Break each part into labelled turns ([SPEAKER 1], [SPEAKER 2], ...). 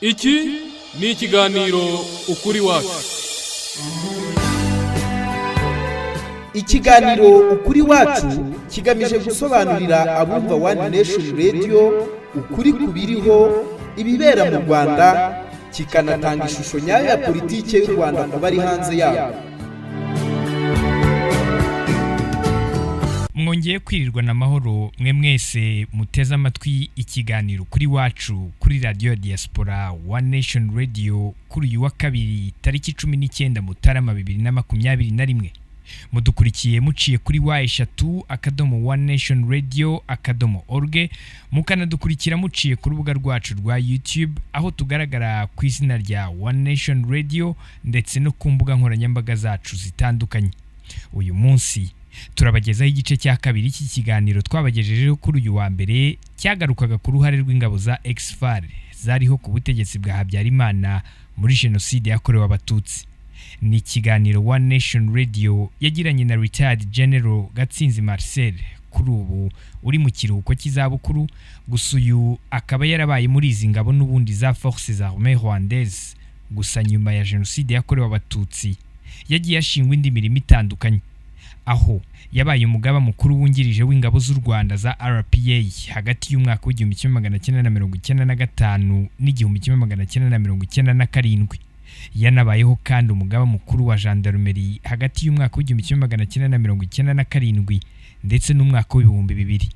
[SPEAKER 1] Iki ni ikiganiro ukuri wacu.
[SPEAKER 2] Ikiganiro ukuri wacu kigamije gusobanurira abumva One Nation Radio ukuri kubiriho ibibera mu Rwanda, kikanatanga ishusho nyayo ya politike y'u Rwanda ku bari hanze yabo.
[SPEAKER 3] Mwongeye kwirirwa na mahoro mwe mwese muteze amatwi ikiganiro kuri wacu kuri Radio Diaspora One Nation Radio kuri uyu wa kabiri tariki 19 Mutarama 2021. Mudukurikiye muciye kuri wa1nationradio.org, mukanadukurikira muciye ku rubuga rwacu rwa YouTube aho tugaragara ku izina rya One Nation Radio ndetse no ku mbuga nkoranyambaga zacu zitandukanye. Uyu munsi turabagezaho igice cya kabiri iki kiganiro twabagejejeho kuri uyu wa mbere cyagarukaga ku ruhare rw'ingabo za ex-FARC zariho ku butegetsi bwa Habyarimana muri jenoside yakorewe abatutsi. Ni ikiganiro One Nation Radio yagiranye na Retired General Gatsinzi Marcel, kuri ubu uri mu kiruhuko cy'izabukuru, gusa uyu akaba yarabaye muri izi ngabo n'ubundi za Forces Armées Rwandaises, gusa nyuma ya jenoside yakorewe abatutsi yagiye ashingwa indi mirimo itandukanye, aho yabaye umugaba mukuru wungirije w'ingabo z'u Rwanda za RPA hagati y'umwaka w'1995 n'1997. Yanabayeho kandi umugaba mukuru wa gendarmerie hagati y'umwaka w'1997 ndetse n'umwaka w'2000.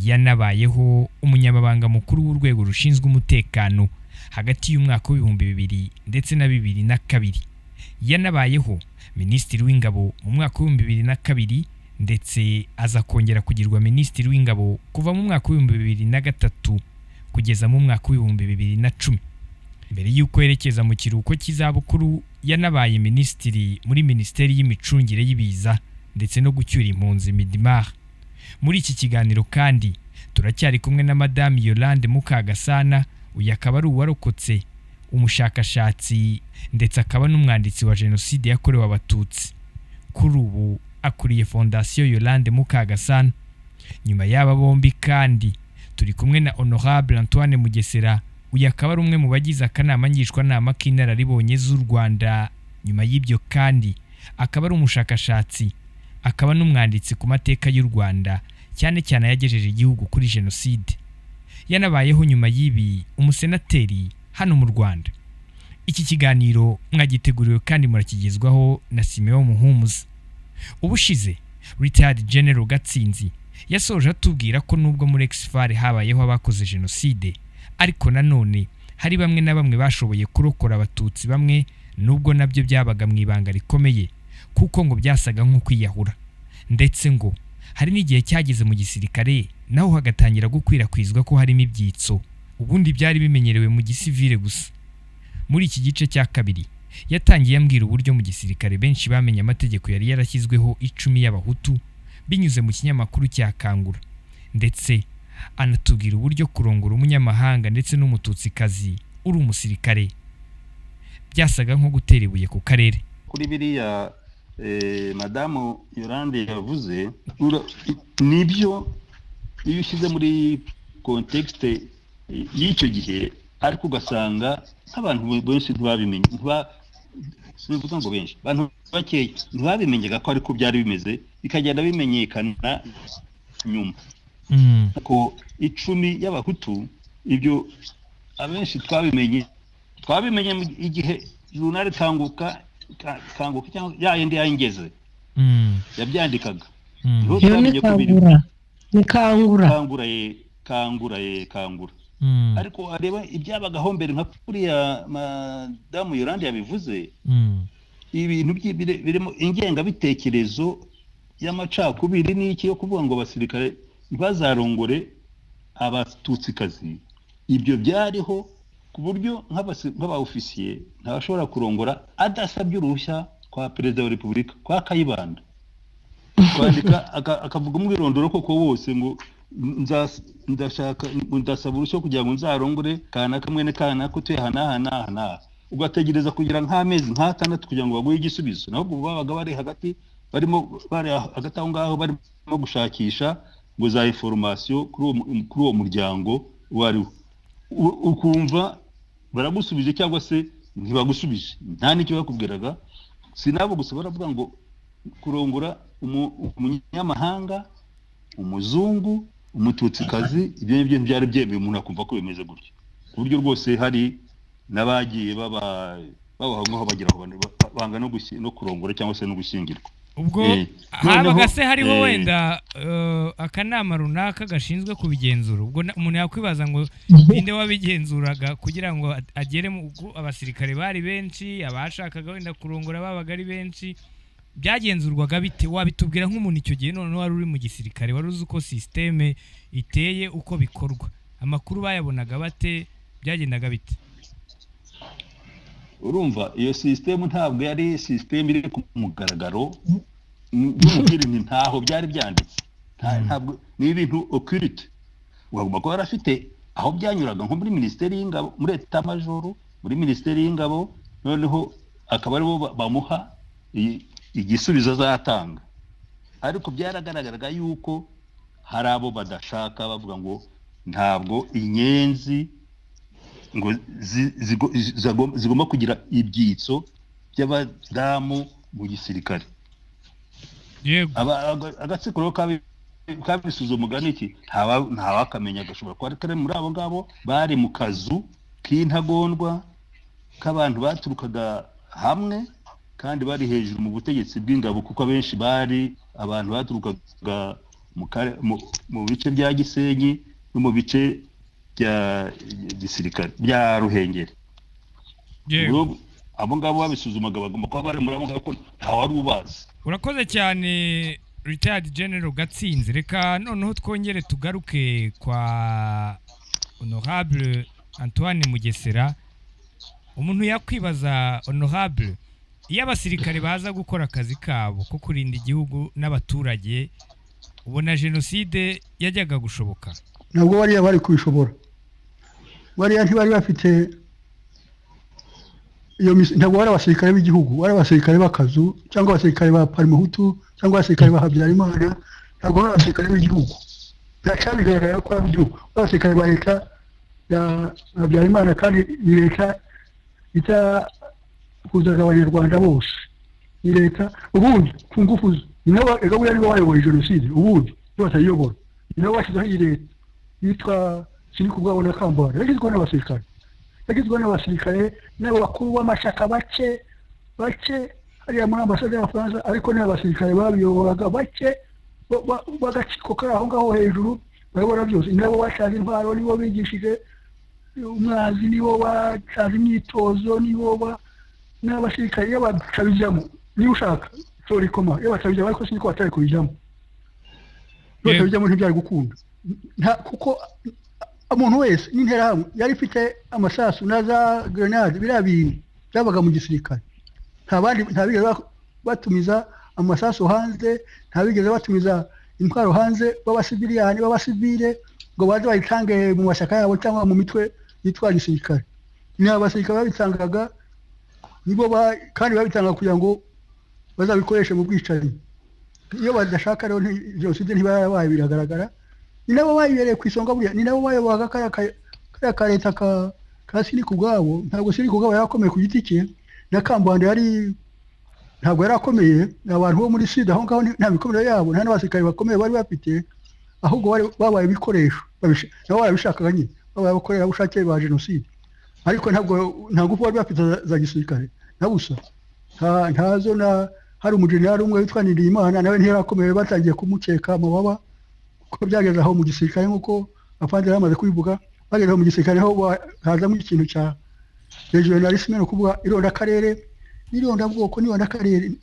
[SPEAKER 3] Yanabayeho umunyamabanga mukuru w'urwego rushinzwe umutekano hagati y'umwaka w'2000 ndetse na 2002. Yanabayeho Minisitiri w'Ingabo mu mwaka w'2002 ndetse aza kongera kugirwa Minisitiri w'Ingabo kuva mu mwaka w'2003 kugeza mu mwaka w'2010. Mbere y'uko yerekeza mu kiruhuko cy'izabukuru yanabaye Minisitiri muri Minisiteri y'Imicungire y'Ibiza ndetse no gucyura impunzi Midimar. Muri iki kiganiro kandi turacyari kumwe na Madame Yolande Mukagasana, uyu akaba ari uwarokotse, umushakashatsi ndetse akaba n'umwanditsi wa jenoside yakorewe abatutsi. Kuri ubu akuriye Fondation Yolande Mukagasana. Nyuma y'aba bombi kandi turi kumwe na Honorable Antoine Mugesera, uyu akaba ari umwe mu bagize akanama ngishwanama k'inararibonye z'u Rwanda. Nyuma y'ibyo kandi akaba ari umushakashatsi, akaba n'umwanditsi ku mateka y'u Rwanda, cyane cyane yagejeje igihugu kuri jenoside. Yanabayeho nyuma y'ibi umusenateri hano mu Rwanda. Iki kiganiro mwagiteguriwe kandi murakigezwaho na Simeon Muhumuza. Ubushize Retired General Gatsinzi yasoje atubwira ko nubwo muri ex-FARC habayeho abakoze jenoside, ariko nanone hari bamwe na bamwe bashoboye kurokora abatutsi bamwe, nubwo nabyo byabaga mu ibanga rikomeye kuko ngo byasaga nko kwiyahura, ndetse ngo hari n'igihe cyageze mu gisirikare naho hagatangira gukwirakwizwa ko harimo ibyitso, ubundi byari bimenyerewe mu gisivile gusa. Muri iki gice cya kabiri yatangiye ambwira uburyo mu gisirikare benshi bamenye amategeko yari yarashyizweho 10 y'abahutu binyuze mu kinyamakuru cya Kangura, ndetse anatubwira uburyo kurongora umunyamahanga ndetse n'umututsikazi uri umusirikare byasaga nko gutera ibuye ku karere.
[SPEAKER 4] Kuri biriya Madame Yolande yavuze nibyo iyo ushyize muri context y'icyo gihe, ariko ugasanga abantu benshi ntibabimenye, sivuga ngo benshi, abantu bake ntibabimenyega ko ariko byari bimeze, bikagenda bimenyekana nyuma. Ko 10 y'abahutu ibyo abenshi twabimenye igihe journal Kanguka cyangwa yayindi yangeze yabyandikaga.
[SPEAKER 5] Niho twamenye ko biri
[SPEAKER 4] Kangura. Ariko areba ibyabagaho mbere nka kuriya Madame Yolande yabivuze, ibintu birimo ingenga bitekerezo y'amacakubiri n'iki yo kuvuga ngo abasirikare ntibazarongore abatutsikazi. Ibyo byariho ku buryo nk'abaofisiye ntashobora kurongora adasabye uruhushya kwa Perezida wa Repubulika, kwa Kayibanda, kwandika akavuga umwirondoro koko wose ngo ndasaba uruhushya kugira ngo nzarongore kana kamwe kana ko tuyahana, ugategereza kugira nk'amezi nk'atandatu kugira ngo baguhe igisubizo. Naho babaga bari hagati aho ngaho barimo gushakisha ngo za information kuri uwo muryango wari ukumva baragusubije cyangwa se ntibagusubije, nta n'icyo bakubwiraga. Sinabo gusa baravuga ngo kurongora umunyamahanga, umuzungu, umututsikazi, ibyo ngibyo byari byemeye, umuntu akumva ko bimeze gutyo, ku buryo rwose hari n'abagiye babaho ngaho bagira aho banga no kurongora cyangwa se no gushyingirwa.
[SPEAKER 3] ubwo habaga se hariho wenda akanama runaka gashinzwe kubigenzura. Ubwo umuntu yakwibaza ngo ninde wabigenzuraga kugira ngo agere mu abasirikare bari benshi, abashakaga wenda kurongora babaga ari benshi, byagenzurwaga bite? Wabitubwira nk'umuntu icyo gihe none wari uri mu gisirikare, wari uzi uko systeme iteye, uko bikorwa, amakuru bayabonaga bate, byagendaga bite?
[SPEAKER 4] Urumva iyo system ntabwo yari system iri ku mugaragaro, n'umubiri ntaho byari byanditse, ntabwo ni ibintu occulte. Wagomba kuba yarafite aho byanyuraga nko muri Minisiteri y'Ingabo, muri Etat Major, muri Minisiteri y'Ingabo, noneho akaba aribo bamuha igisubizo azatanga. Ariko byaragaragaraga yuko hari abo badashaka, bavuga ngo ntabwo inyenzi ngo zigomba kugira ibyitso by'abadamu mu gisirikare.
[SPEAKER 3] Yego,
[SPEAKER 4] agatsiko kabisuzuma iki ntawakamenya, gashobora kuba kare muri abo ngabo bari mu kazu k'intagondwa k'abantu baturukaga hamwe kandi bari hejuru mu butegetsi bw'ingabo, kuko abenshi bari abantu baturukaga mu bice bya Gisenyi no mu bice bya gisirikare bya Ruhengeri.
[SPEAKER 3] yego,
[SPEAKER 4] abo ngabo babisuzumaga bagomba kuba bari muri abo ngabo ko ntawari ubazi.
[SPEAKER 3] urakoze cyane Retired General Gatsinzi. Reka noneho twongere tugaruke kwa Honorable Antoine Mugesera. Umuntu yakwibaza, Honorable, iyo abasirikare baza gukora akazi kabo ko kurinda igihugu n'abaturage, ubona jenoside yajyaga gushoboka?
[SPEAKER 6] Ntabwo bariya bari kubishobora, bariya ntibari bafite iyo ntabwo bari abasirikare b'igihugu, bari abasirikare b'akazu cyangwa abasirikare ba Parimuhutu cyangwa abasirikare ba Habyarimana, ntabwo bari abasirikare b'igihugu. Biracabigaragara ko ari igihugu, abasirikare ba leta ya Habyarimana, kandi ni leta itahuzaga abanyarwanda bose, ni leta ubundi ku ngufu ni nabo buriya nibo bayoboye jenoside, ubundi iyo batayiyobora ni nabo bashyizeho iyi leta yitwa Sinikubwabo na Kambanda, yagizwe n'abasirikare, yagizwe n'abasirikare n'abakuru b'amashaka bake hariya muri ambasade y'Abafaransa, ariko n'abasirikare babiyoboraga bake bagaciko kari aho ngaho hejuru bayobora byose. Nabo bashaje intwaro, nibo bigishije umwazi, nibo bacaje imyitozo, nibo n'abasirikare iyo bacabijamo, niba ushaka sorikoma iyo bacabijamo, ariko siniko batari kubijamo, batabijamo ntibyari gukunda, kuko umuntu wese n'interahamwe yari ifite amasasu na za grenade, biriya bintu byabaga mu gisirikare. Ntabigeze batumiza amasasu hanze, ntabigeze batumiza intwaro hanze b'abasivile ngo baze bayitange mu mashyaka yabo cyangwa mu mitwe yitwara gisirikare. Ni abasirikare babitangaga, nibo kandi babitangaga kugira ngo bazabikoreshe mu bwicanyi. Iyo badashaka rero jenoside ntibayabaye, biragaragara. Ni nabo bayibereye ku isonga, buriya ni nabo bayoboraga kariya ka leta ka Sinikubwabo. Ntabwo Sinikubwabo yarakomeye ku giti cye, na Kambanda ntabwo yarakomeye. Abantu bo muri Sida aho ngaho nta bikomere yabo, nta n'abasirikare bakomeye bari bafite, ahubwo babaye ibikoresho, nabo barabishakaga nyine, babaye abakorerabushake ba jenoside. Ariko nta ngufu bari bafite za gisirikare na busa, ntazo. Hari umujenerali umwe witwa Niriyimana, nawe ntiyarakomeye, batangiye kumukeka amababa, kuko byageze aho mu gisirikare nk'uko Afande yamaze kubivuga, bageze aho mu gisirikare ho hazamo ikintu cya regionalisme, no kuvuga irondakarere n'irondabwoko n'irondakarere.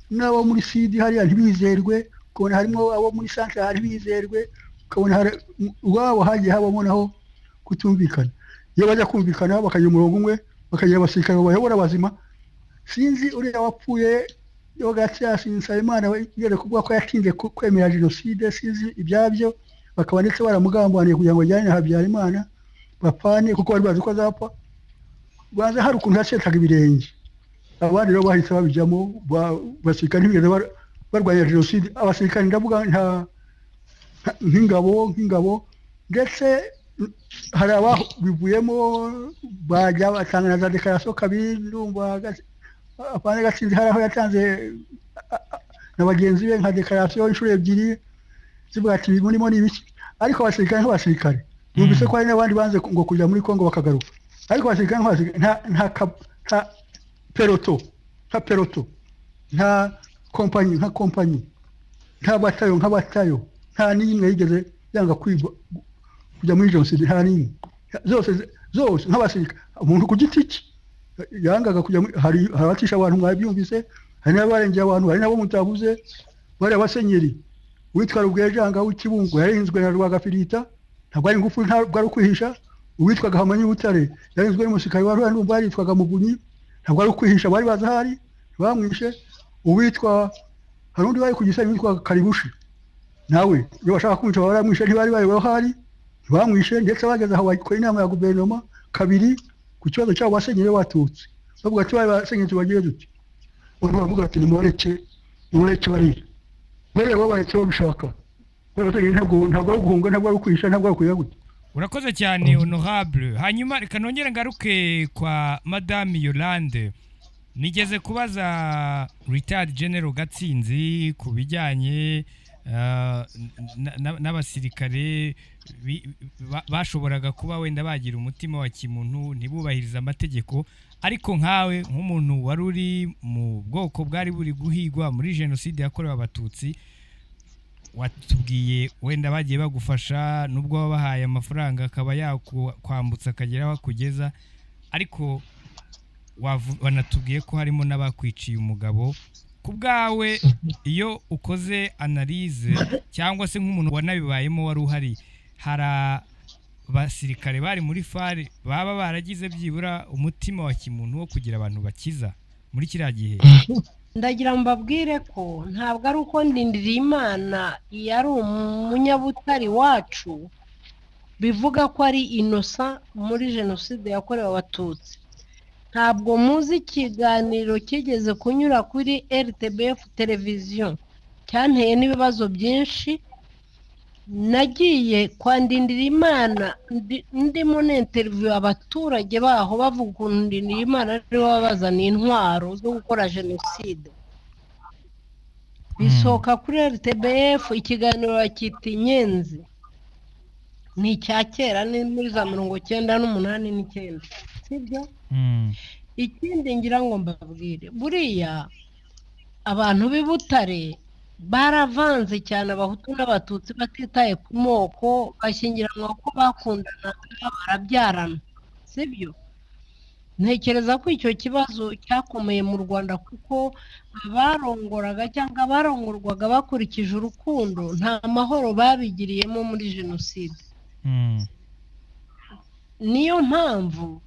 [SPEAKER 6] N'abo muri Sidi hariya ntibizerwe, ukabona harimo abo muri Centre hari bizerwe, ukabona ubwabo hagiye habamo naho kutumvikana. Iyo bajya kumvikana bakagira umurongo umwe, bakagira abasirikare bayobora bazima. Sinzi uriya wapfuye yo Gatiyasi Nsabimana yigeze kuvuga ko yatinze kwemera jenoside, sinzi ibyabyo, bakaba ndetse baramugambaniye kugira ngo ajyane na Habyarimana bapfane, kuko bari bazi ko azapfa. Baza hari ukuntu yacetaga ibirenge, abandi rero bahise babijyamo, basirikare ntibigeze barwanya jenoside. Abasirikare ndavuga nk'ingabo, ndetse hari ababivuyemo bajya batanga na za dekarasiyo kabiri ndumva apana Gatsinzi hari aho yatanze na bagenzi be nka dekarasiyo inshuro ebyiri zivuga ati murimo n'ibiki ariko abasirikare nk'abasirikare numvise ko hari n'abandi banze ngo kujya muri Kongo bakagaruka ariko abasirikare nk'abasirikare nta peloto nta kompanyi nta batayo nta n'imwe yigeze yanga kujya muri jenoside nta n'imwe zose nk'abasirikare umuntu ku giti cye yangaga kujya hari abatisha abantu mwabyumvise hari n'abarengeye abantu hari nabo mutavuze bari abasenyeri uwitwa Rubwejanga w'Ikibungo yarinzwe na Rwagafirita ntabwo ari ingufu ntabwo ari ukwihisha uwitwaga Hamanyi Butare yarinzwe n'umusirikare wa Rwanda ndumva yaritwaga Muvunyi ntabwo ari ukwihisha bari bazahari bamwishe uwitwa hari undi bari ku Gisenyi witwa Karibushi nawe iyo bashaka kumwica baramwishe ntibari bari bahari bamwishe ndetse bageze aho bakora inama ya guverinoma kabiri ku kibazo cyabo basenyeri batutse bavuga ati bari basenyeri bagiye dute bavuga ati nimureke bari bari babaretse babishaka ntabwo ari guhunga ntabwo ari ukwisha ntabwo ari kuyagute.
[SPEAKER 3] Urakoze cyane honorable. Hanyuma reka nongere ngaruke kwa Madame Yolande. Nigeze kubaza retired General Gatsinzi ku bijyanye n'abasirikare bashoboraga kuba wenda bagira umutima wa kimuntu ntibubahiriza amategeko ariko nkawe nk'umuntu wari uri mu bwoko bwari buri guhigwa muri jenoside yakorewe abatutsi watubwiye wenda bagiye bagufasha nubwo wabahaye amafaranga akaba yakwambutsa akagera aho akugeza ariko wanatubwiye ko harimo n'abakwiciye umugabo ku bwawe iyo ukoze analyse cyangwa se nk'umuntu wanabibayemo wari uhari hari abasirikare bari muri fare baba baragize byibura umutima wa kimuntu wo kugira abantu bakiza muri kiriya gihe?
[SPEAKER 5] Ndagira mbabwire ko ntabwo ari uko Ndindirimana yari umunyabutari wacu bivuga ko ari innocent muri jenoside yakorewe abatutsi. Ntabwo muzi ikiganiro kigeze kunyura kuri RTBF televiziyo cyanteye n'ibibazo byinshi. Nagiye kwa Ndindirimana ndimo n'interview abaturage baho bavuga ukuntu Ndindirimana ari wabazaniye intwaro zo gukora jenoside. Bisohoka kuri RTBF ikiganiro cyitwa Inyenzi. Ni icya kera ni muri za 1989 sibyo? Ikindi ngira ngo mbabwire buriya abantu b'Ibutare baravanze cyane abahutu n'abatutsi batitaye ku moko bashyingiranwa ko bakundana barabyarana sibyo? Ntekereza ko icyo kibazo cyakomeye mu Rwanda kuko abarongoraga cyangwa barongorwaga bakurikije urukundo nta mahoro babigiriyemo muri jenoside. Niyo mpamvu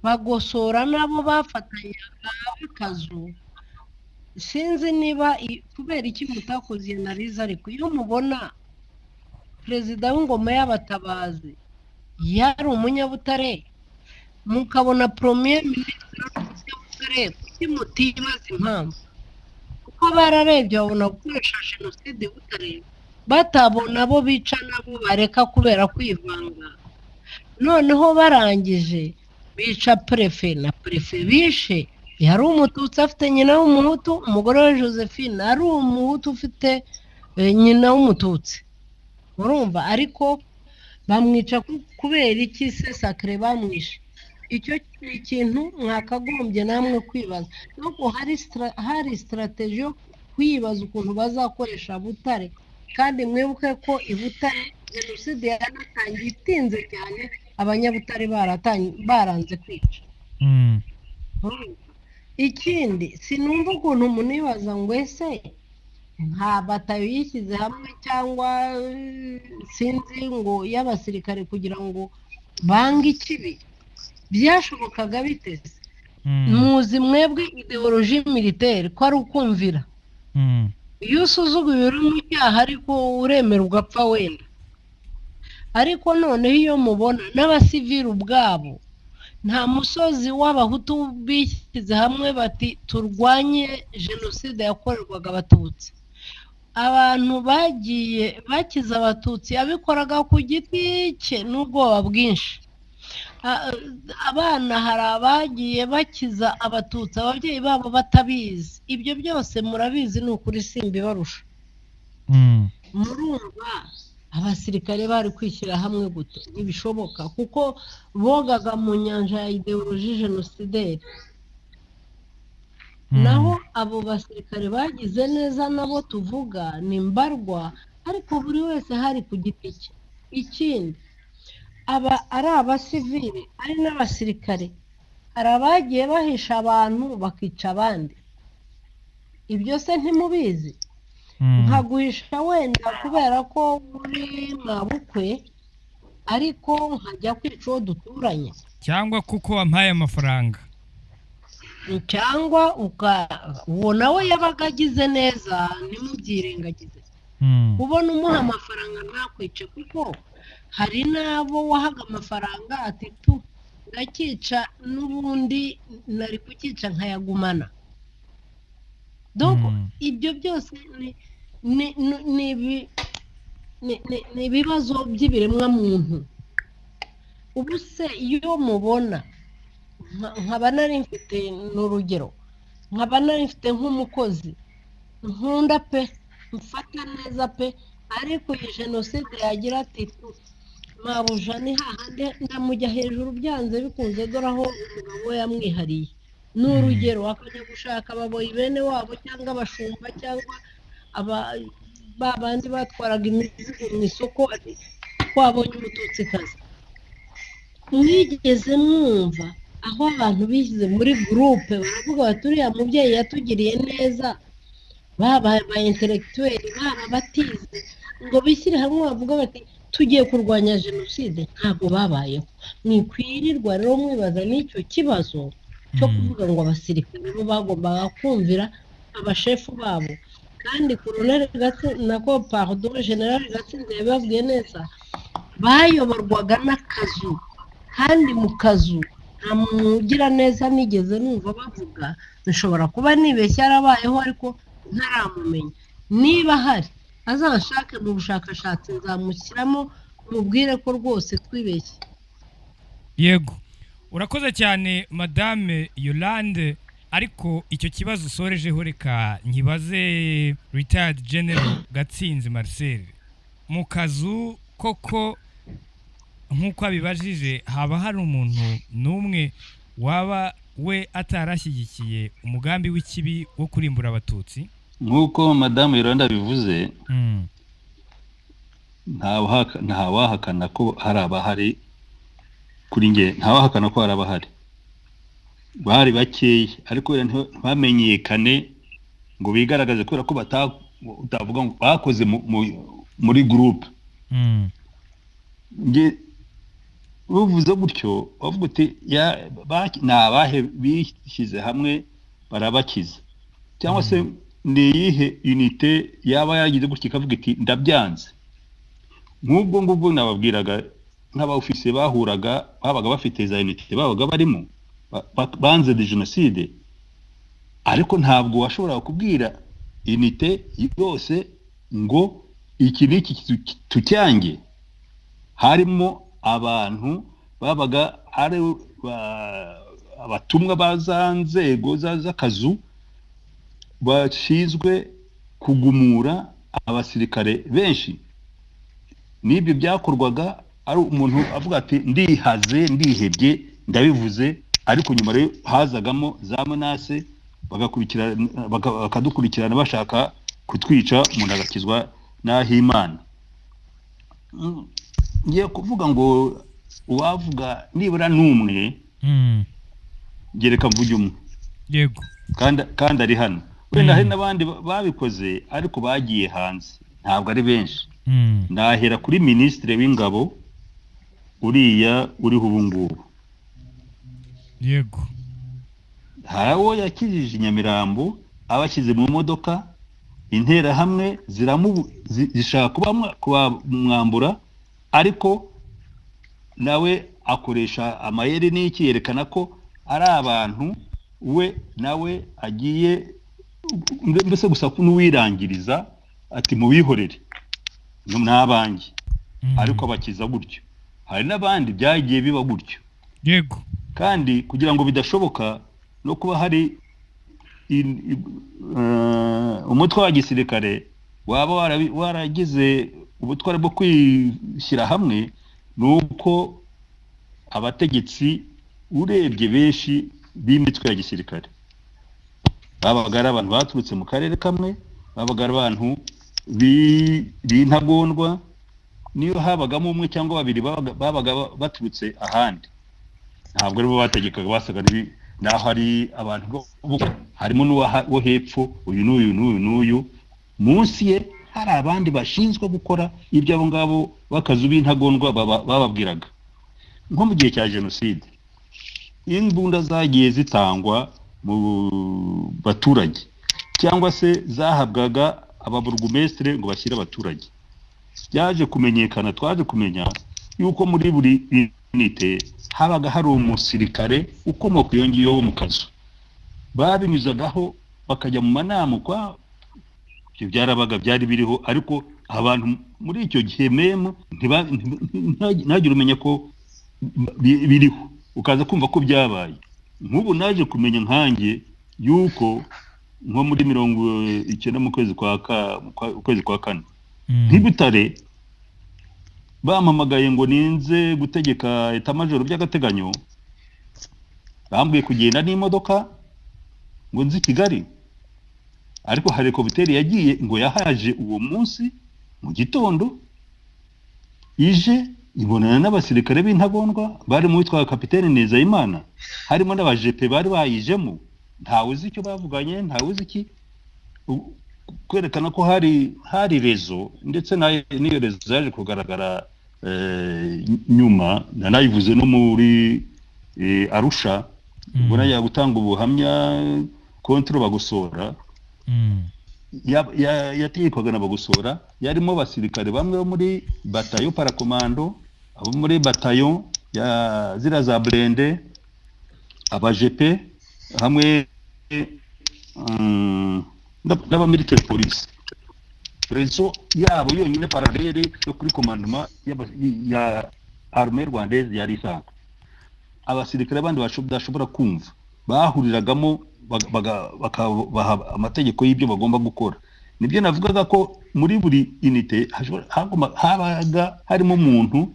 [SPEAKER 5] bagosora nabo bafatanyaga bikazu. Sinzi niba kubera iki mutakoze analyse ariko iyo mubona perezida w'ingoma y'abatabazi yari umunyabutare mukabona premier ministre w'Ubutare kuki mutibaza impamvu? Kuko bararebye babona gukoresha jenoside Butare batabona abo bica nabo bareka kubera kwivanga. Noneho barangije bica prefe na prefe bishe yari umututsi afite nyina w'umuhutu, umugore wa Josephine ari umuhutu ufite nyina w'umututsi. Urumva ariko bamwica kubera iki se sacre bamwishe? Icyo kintu mwakagombye namwe kwibaza. Nuko hari strategy yo kwibaza ukuntu bazakoresha Butare kandi mwibuke ko Ibutare jenoside yaratangiye itinze cyane abanyabutare baranze kwica. Ikindi sinumva ukuntu umuntu yibaza ngo ese nta batayo yishyize hamwe cyangwa sinzi ngo y'abasirikare kugira ngo bange ikibi byashobokaga biteze. Muzi mwebwe ideologie militaire ko ari ukumvira. Iyo usuzuguye uri mu cyaha ariko uremera ugapfa wenda. Ariko noneho iyo mubona n'abasivili ubwabo nta musozi w'abahutu bishyize hamwe bati turwanye jenoside yakorerwaga abatutsi. abantu bagiye bakiza abatutsi yabikoraga ku giti cye n'ubwoba bwinshi. Abana hari abagiye bakiza abatutsi ababyeyi babo batabizi. Ibyo byose murabizi ni ukuri simbibarusha. Murumva abasirikare bari kwishyira hamwe gute? Ntibishoboka kuko bogaga mu nyanja ya ideoloji genocidaire. Naho abo basirikare bagize neza nabo tuvuga ni mbarwa, ariko buri wese hari ku giti cye. Ikindi ari abasivili ari n'abasirikare, hari abagiye bahisha abantu bakica abandi. Ibyo se ntimubizi? Nkaguhisha wenda kubera ko uri mabukwe, ariko nkajya kwica uwo duturanye,
[SPEAKER 3] cyangwa kuko wampaye amafaranga,
[SPEAKER 5] cyangwa uwo nawe yabaga agize neza ntimubyirengagize. Ubona umuha amafaranga ntakwice, kuko hari n'abo wahaga amafaranga ati tu ndakica n'ubundi nari kukica nkayagumana. Donc ibyo byose ni ibibazo by'ibiremwa muntu. Ubu se iyo mubona nkaba nari mfite n'urugero, nkaba nari mfite nk'umukozi nkunda pe, mfata neza pe, ariko iyi jenoside yagira ati mabuja ni hahandi ndamujya hejuru byanze bikunze, dore aho umugabo we yamwihariye. N'urugero akajya gushaka ababoyi bene wabo cyangwa abashumba cyangwa ba bandi batwaraga imizigo mu isoko, twabonye umututsikazi. Mwigeze mwumva aho abantu bishyize muri gurupe baravuga bati uriya mubyeyi yatugiriye neza, baba ba intellectuel baba batize, ngo bishyire hamwe bavuga bati tugiye kurwanya jenoside? Ntabwo babayeho. Mwikwirirwa rero mwibaza n'icyo kibazo cyo kuvuga ngo abasirikare bo bagombaga kumvira abashefu babo. Kandi Colonel Gatsinzi nako pardon General Gatsinzi yababwiye neza, bayoborwaga n'akazu, kandi mu kazu nta muntu ugira neza nigeze numva bavuga. Nshobora kuba nibeshya yarabayeho ariko ntaramumenya. Niba hari azanshake mu bushakashatsi nzamushyiramo, mubwire ko rwose twibeshye.
[SPEAKER 3] Yego, urakoze cyane Madame Yolande, ariko icyo kibazo usorejeho reka nkibaze Retired General Gatsinzi Marcel. Mu kazu koko nk'uko abibajije, haba hari umuntu n'umwe waba we atarashyigikiye umugambi w'ikibi wo kurimbura abatutsi?
[SPEAKER 4] Nk'uko Madame Yolande bivuze, ntawahakana ko hari abahari. Kuri nge ntawahakana ko hari abahari, bari bakeya ariko ntibamenyekane ngo bigaragaze kubera ko utavuga ngo bakoze muri groupe. Nge uvuze gutyo bavuga uti nabahe bishyize hamwe barabakiza, cyangwa se ni iyihe unité yaba yagize gutyo ikavuga iti ndabyanze? Nk'ubwo ngubwo nababwiraga nk'abofisiye bahuraga babaga bafite za unité babaga barimo banze de jenoside, ariko ntabwo washobora kubwira unité yose ngo iki n'iki tucyange. Harimo abantu babaga ari abatumwa bazanzego z'akazu bashinzwe kugumura abasirikare benshi. N'ibyo byakorwaga ari umuntu avuga ati ndihaze ndihebye ndabivuze, ariko nyuma rero hazagamo za menase bakadukurikirana bashaka kutwica, umuntu agakizwa n'ahimana. Ngiye kuvuga ngo uwavuga nibura n'umwe, gereka mvuge umwe.
[SPEAKER 3] Yego,
[SPEAKER 4] kandi ari hano. Wenda hari n'abandi babikoze ariko bagiye hanze, ntabwo ari benshi. Nahera kuri Ministre w'Ingabo uriya uriho ubu ngubu.
[SPEAKER 3] Yego,
[SPEAKER 4] hari uwo yakijije Nyamirambo abashyize mu modoka, interahamwe zishaka kubamwambura, ariko nawe akoresha amayeri n'iki yerekana ko ari abantu we nawe agiye mbese gusa n'uwirangiriza ati mubihorere n'abanjye, ariko abakiza gutyo. Hari n'abandi byagiye biba gutyo.
[SPEAKER 3] Yego.
[SPEAKER 4] Kandi kugira ngo bidashoboka no kuba hari umutwe wa gisirikare waba waragize ubutware bwo kwishyira hamwe, nuko abategetsi urebye benshi b'imitwe ya gisirikare babaga ari abantu baturutse mu karere kamwe, babaga ari abantu b'intagondwa, niyo habagamo umwe cyangwa babiri babaga baturutse ahandi, ntabwo aribo bategekaga, basaga naho hari abantu harimo n'uwo hepfo, uyu n'uyu munsi ye hari abandi bashinzwe gukora ibyo abo ngabo bakazu b'intagondwa bababwiraga. Nko mu gihe cya jenoside, imbunda zagiye zitangwa mu baturage cyangwa se zahabwaga ababurugumestre ngo bashyire abaturage. Byaje kumenyekana, twaje kumenya yuko muri buri unite habaga hari umusirikare ukomoka iyo ngiyo wo mu kazu, babinyuzagaho bakajya mu manama. Kwa ibyo byarabaga byari biriho, ariko abantu muri icyo gihe meme ntagire umenya ko biriho, ukaza kumva ko byabaye. Nk'ubu naje kumenya nkanjye yuko nko muri 19 mu kwezi kwa kane nk'Ibutare bampamagaye ngo ninze gutegeka etamajoro by'agateganyo, bambwiye kugenda n'imodoka ngo nzi Kigali, ariko helikopteri yagiye ngo yahaje uwo munsi mu gitondo, ije ibonana n'abasirikare b'intagondwa bari mu witwa Kapiteni Nezayimana, harimo n'abajepe bari bayijemo, ntawe uzi icyo bavuganye, ntawe uzi iki, kwerekana ko hari rezo, ndetse n'iyo rezo yaje kugaragara nyuma, nanayivuze no muri Arusha, ubwo najya gutanga ubuhamya kontro Bagosora, yategekwaga na Bagosora, yarimo basirikare bamwe bo muri batayo parakomando, abo muri batayo ya zira za Brende, abajepe hamwe n'abamilitary police. Rezo yabo yonyine paralele yo kuri commandement ya armée rwandaise yari isanzwe. Abasirikare bandi bashobora kumva bahuriragamo bakabaha amategeko y'ibyo bagomba gukora. Nibyo navugaga ko muri buri unité habaga harimo umuntu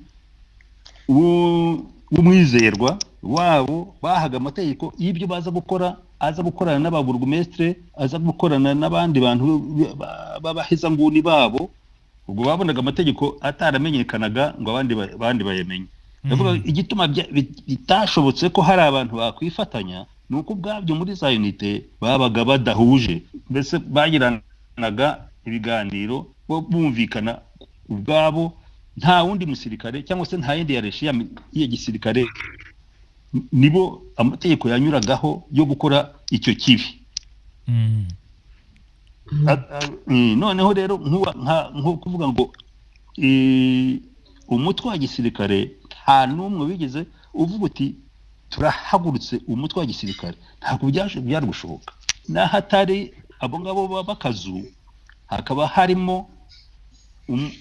[SPEAKER 4] w'umwizerwa wabo, bahaga amategeko y'ibyo baza gukora, aza gukorana n'ababurugumestre, aza gukorana n'abandi bantu babaheza nguni babo. Ubwo babonaga amategeko ataramenyekanaga ngo abandi bayemenye. Ndavuga igituma bitashobotse ko hari abantu bakwifatanya, nuko ubwabyo muri za unité babaga badahuje, mbese bagiranaga ibiganiro bumvikana ubwabo, nta wundi musirikare cyangwa se nta yindi yareshi ya gisirikare, nibo amategeko yanyuragaho yo gukora icyo kibi. Noneho rero nko kuvuga ngo umutwe wa gisirikare nta n'umwe wigeze uvuga uti turahagurutse umutwe wa gisirikare, ntabwo byari gushoboka. N'ahatari abo ngabo b'akazu, hakaba harimo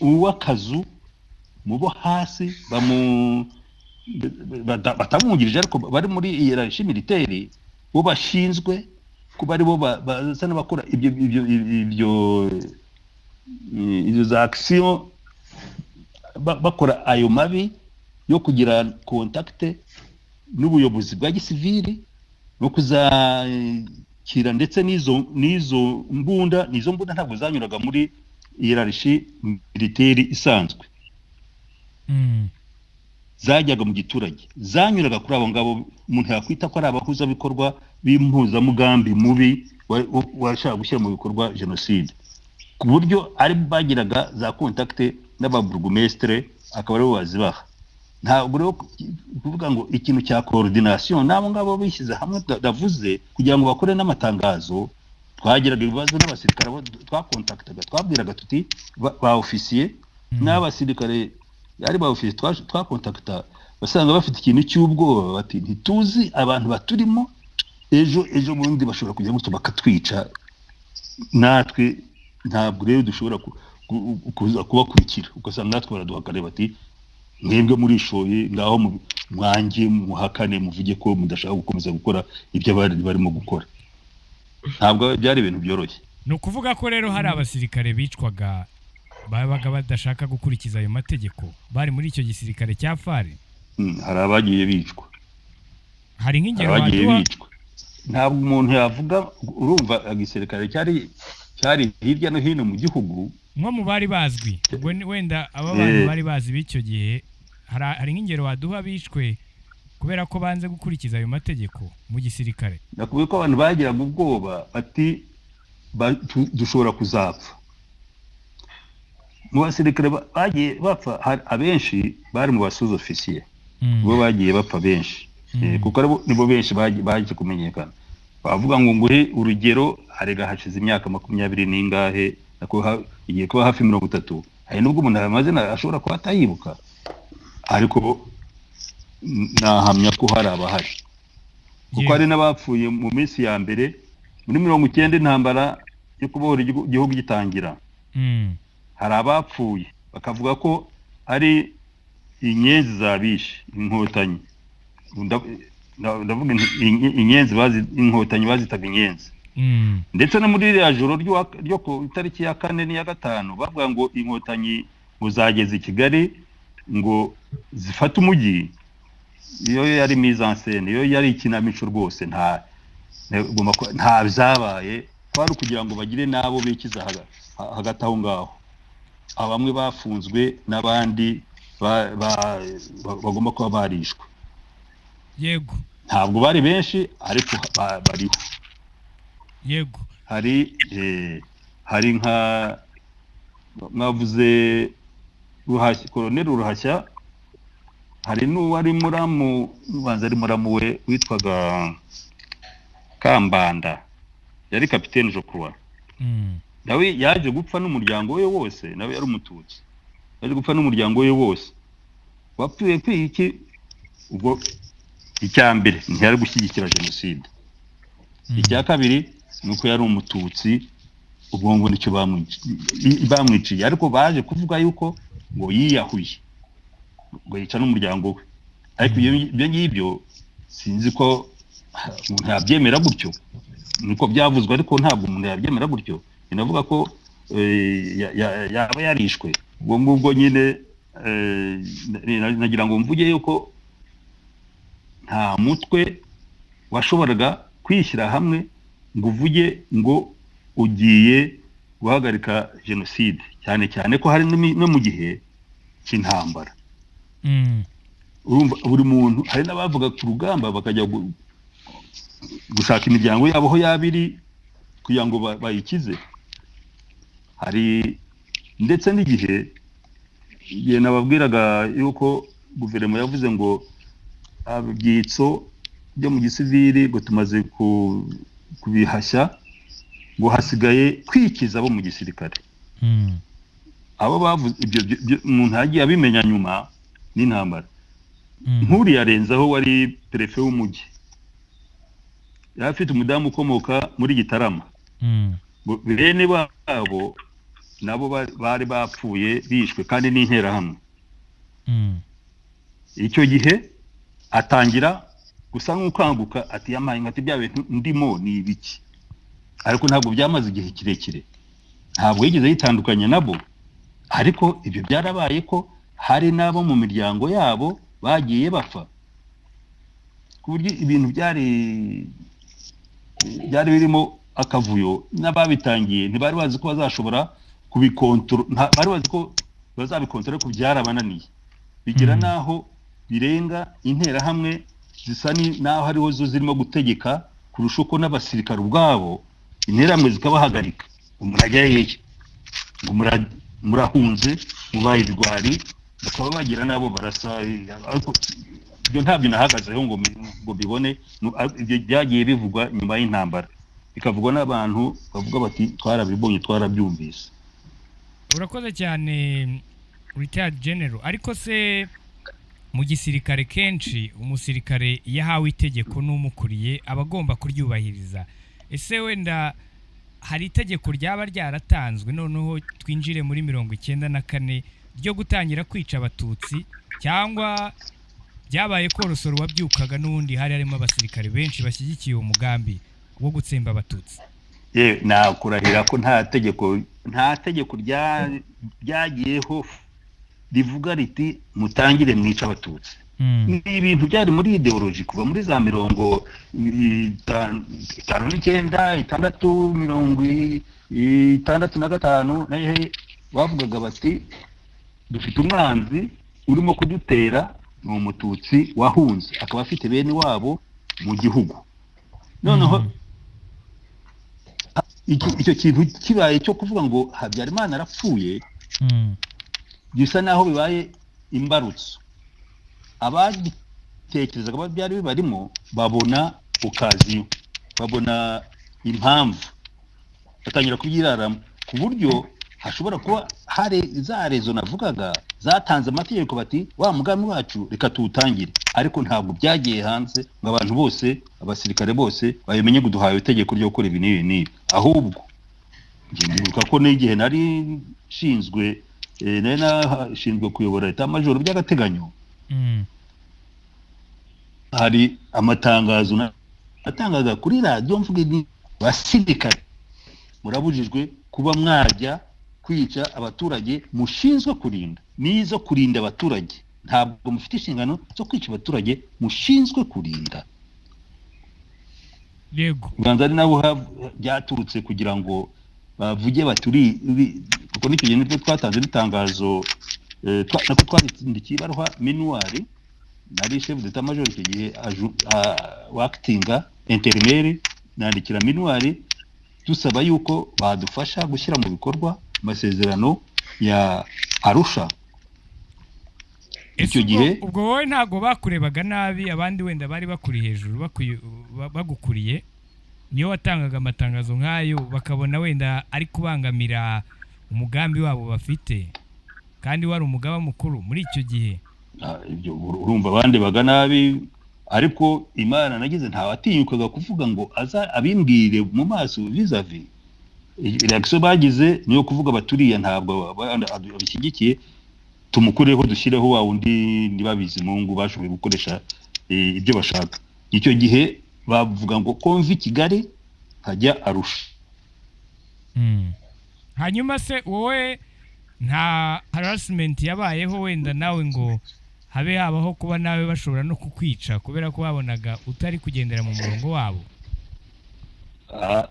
[SPEAKER 4] uw'akazu mu bo hasi batamwungirije, ariko bari muri hierarchie militaire, bo bashinzwe kuba ari bo baza n'abakora ibyo za action, bakora ayo mabi yo kugira contact n'ubuyobozi bwa gisivili no kuzakira, ndetse n'izo mbunda ntabwo zanyuraga muri hierarchie militaire isanzwe, zajyaga mu giturage, zanyuraga kuri abo ngabo umuntu yakwita ko ari abahuzabikorwa b'impuzamugambi mubi washaka gushyira mu bikorwa jenoside, ku buryo ari bagiraga za contact n'ababurugumestre, akaba aribo bazibaha. Ntabwo rero kuvuga ngo ikintu cya coordination n'abo ngabo bishyize hamwe ndavuze kugira ngo bakore n'amatangazo. Twagiraga ibibazo n'abasirikare twakontaktaga, twabwiraga tuti ba officier n'abasirikare yari ba officier twakontakta, basanga bafite ikintu cy'ubwoba, bati ntituzi abantu baturimo, ejo bundi bashobora kujya gutyo bakatwica, natwe ntabwo rero dushobora kuza kubakurikira ugasanga natwe baraduhakane bati mwebwe murishoye ngaho mwange muhakane muvuge ko mudashaka gukomeza gukora ibyo abandi barimo gukora. Ntabwo byari ibintu byoroshye.
[SPEAKER 3] ni ukuvuga ko rero hari abasirikare bicwaga babaga badashaka gukurikiza ayo mategeko bari muri icyo gisirikare cya FARI.
[SPEAKER 4] Hari abagiye bicwa,
[SPEAKER 3] hari nk'ingero waduha.
[SPEAKER 4] Ntabwo umuntu yavuga, urumva igisirikare cyari hirya no hino mu gihugu,
[SPEAKER 3] nko mu bari bazwi wenda aba bantu bari bazi b'icyo gihe, hari nk'ingero waduha bicwe kubera ko banze gukurikiza ayo mategeko mu gisirikare.
[SPEAKER 4] Nakubwiye ko abantu bagiraga ubwoba ati dushobora kuzapfa. Mu basirikare bagiye bapfa abenshi bari mu basuza ofisiye, bo bagiye bapfa benshi, kuko nibo benshi baje kumenyekana. Bavuga ngo nguhe urugero, harega hashize imyaka 20 n'ingahe, igiye kuba hafi 30, hari nubwo umuntu amazina ashobora kuba atayibuka, ariko nahamya ko hari abahari, kuko hari n'abapfuye mu minsi ya mbere muri 90 intambara yo kubohora igihugu gitangira. Hari abapfuye bakavuga ko ari inyenzi zabishe inkotanyi. Ndavuga inyenzi inkotanyi bazitaga inyenzi. Ndetse no muri iriya joro ryo ku itariki ya 4 n'iya 5 bavuga ngo inkotanyi muzageze i Kigali ngo zifata umujyi. Iyo yari mise en scène, iyo yari ikinamico rwose, nta byabaye, kwari kugira ngo bagire nabo bikiza hagati aho ngaho. Abamwe bafunzwe n'abandi bagomba kuba barishwe.
[SPEAKER 3] Yego,
[SPEAKER 4] ntabwo bari benshi ariko bariho.
[SPEAKER 3] Yego,
[SPEAKER 4] hari nka mwavuze Colonel Ruhashya, hari n'uwari ubanza ari muramu we witwaga Kambanda, yari kapiteni Jokwa. Nawe yaje gupfa n'umuryango we wose, nawe yari umututsi, yaje gupfa n'umuryango we wose. Wapfuye kwiki? Ubwo icya mbere ntiyari gushyigikira jenoside, icya kabiri nuko yari umututsi, ubwo ngo nicyo bamwiciye, ariko baje kuvuga yuko ngo yiyahuye, ngo yica n'umuryango we. Ariko ibyo ngibyo sinzi ko umuntu yabyemera gutyo, niko byavuzwe, ariko ntabwo umuntu yabyemera gutyo. Inavuga ko yaba yarishwe. Ubwo ngubwo nyine nagira ngo mvuge yuko nta mutwe washoboraga kwishyira hamwe ngo uvuge ngo ugiye guhagarika jenoside, cyane cyane ko hari no mu gihe cy'intambara. Urumva buri muntu, hari n'abavuga ku rugamba bakajya gushaka imiryango yabo aho yabiri kugira ngo bayikize. Hari ndetse n'igihe nababwiraga yuko guverinoma yavuze ngo ibyitso byo mu gisivili ngo tumaze kubihashya, ngo hasigaye kwikiza abo mu gisirikare. Abo bavuze ibyo umuntu yagiye abimenya nyuma n'intambara. Nkuri yarenzaho wari perefe w'umujyi, yari afite umudamu ukomoka muri Gitarama. Bene babo nabo bari bapfuye bishwe kandi n'interahamwe. Icyo gihe atangira gusa nk'ukanguka ati yamaye ngati bya bintu ndimo ni ibiki, ariko ntabwo byamaze igihe kirekire, ntabwo yigeze yitandukanya nabo. Ariko ibyo byarabaye ko hari nabo mu miryango yabo bagiye bapfa, ku buryo ibintu byari birimo akavuyo. N'ababitangiye ntibari bazi ko bazashobora kubikontorora, bari bazi ko bazabikontorora, ko byarabananiye bigira naho birenga interahamwe zisa naho hariho zo zirimo gutegeka kurusha uko n'abasirikare ubwabo. Interahamwe zikabahagarika, umurajya yeye ngo murahunze mubaye ibigwari, bakaba bagira nabo barasa. Ariko ibyo ntabyo nahagazeho ngo bibone, ibyo byagiye bivugwa nyuma y'intambara, bikavugwa n'abantu bavuga bati twarabibonye twarabyumvise.
[SPEAKER 3] Urakoze cyane Retired General. Ariko se mu gisirikare kenshi umusirikare yahawe itegeko n'umukuriye aba agomba kuryubahiriza. Ese wenda hari itegeko ryaba ryaratanzwe noneho twinjire muri 94 ryo gutangira kwica abatutsi, cyangwa byabaye korosoro wabyukaga n'undi hari harimo abasirikare benshi bashyigikiye umugambi wo gutsemba abatutsi?
[SPEAKER 4] nakurahira ko nta tegeko ryagiyeho rivuga riti mutangire mwica abatutsi. Ni ibintu byari muri ideology kuva muri za 1965 naye bavugaga bati dufite umwanzi urimo kudutera ni umututsi wahunze akaba afite bene wabo mu gihugu. Noneho icyo kintu kibaye cyo kuvuga ngo Habyarimana arapfuye gisa naho bibaye imbarutso. Abagitekerezaga byari bibarimo babona okaziyo, babona impamvu batangira kubyiraramo, ku buryo hashobora kuba hari za rezo navugaga zatanze amategeko bati wa mugambi wacu reka tuwutangire, ariko ntabwo byagiye hanze ngo abantu bose, abasirikare bose babimenye guduhaye itegeko ryo gukora ibi n'ibi. Ahubwo ndibuka ko n'igihe nari nashinzwe kuyobora leta majoro by'agateganyo, hari amatangazo natangaga kuri radio mvuga ni basirikare murabujijwe kuba mwajya kwica abaturage mushinzwe kurinda, nizo kurinda abaturage, ntabwo mufite inshingano zo kwica abaturage mushinzwe kurinda.
[SPEAKER 3] Yego
[SPEAKER 4] Rwanda ari nabo byaturutse kugira ngo bavuge baturi, kuko nicyo gihe nibwo twatanze itangazo nako twanditse ibaruwa minuari nari chef d'état major icyo gihe actinga intérimaire, nandikira minuari dusaba yuko badufasha gushyira mu bikorwa amasezerano ya Arusha. Icyo gihe
[SPEAKER 3] ubwo wowe ntago bakurebaga nabi, abandi wenda bari bakuri hejuru bagukuriye, niyo watangaga amatangazo nk'ayo bakabona wenda ari kubangamira umugambi wabo bafite, kandi wari umugaba mukuru muri icyo gihe.
[SPEAKER 4] Ibyo urumva abandi baga nabi, ariko Imana nagize ntawatinyukaga kuvuga ngo aza abimbwire mu maso vis-a-vis. Reaction bagize niyo kuvuga baturiya ntabwo abishyigikiye, tumukureho dushyireho wa undi nibabizi Mungu bashoboye gukoresha ibyo bashaka. Icyo gihe bavuga ngo konvi Kigali hajya Arusha.
[SPEAKER 3] Hanyuma se wowe nta harassment yabayeho wenda nawe ngo habe habaho kuba nawe bashobora no kukwica kubera ko babonaga utari kugendera mu murongo wabo?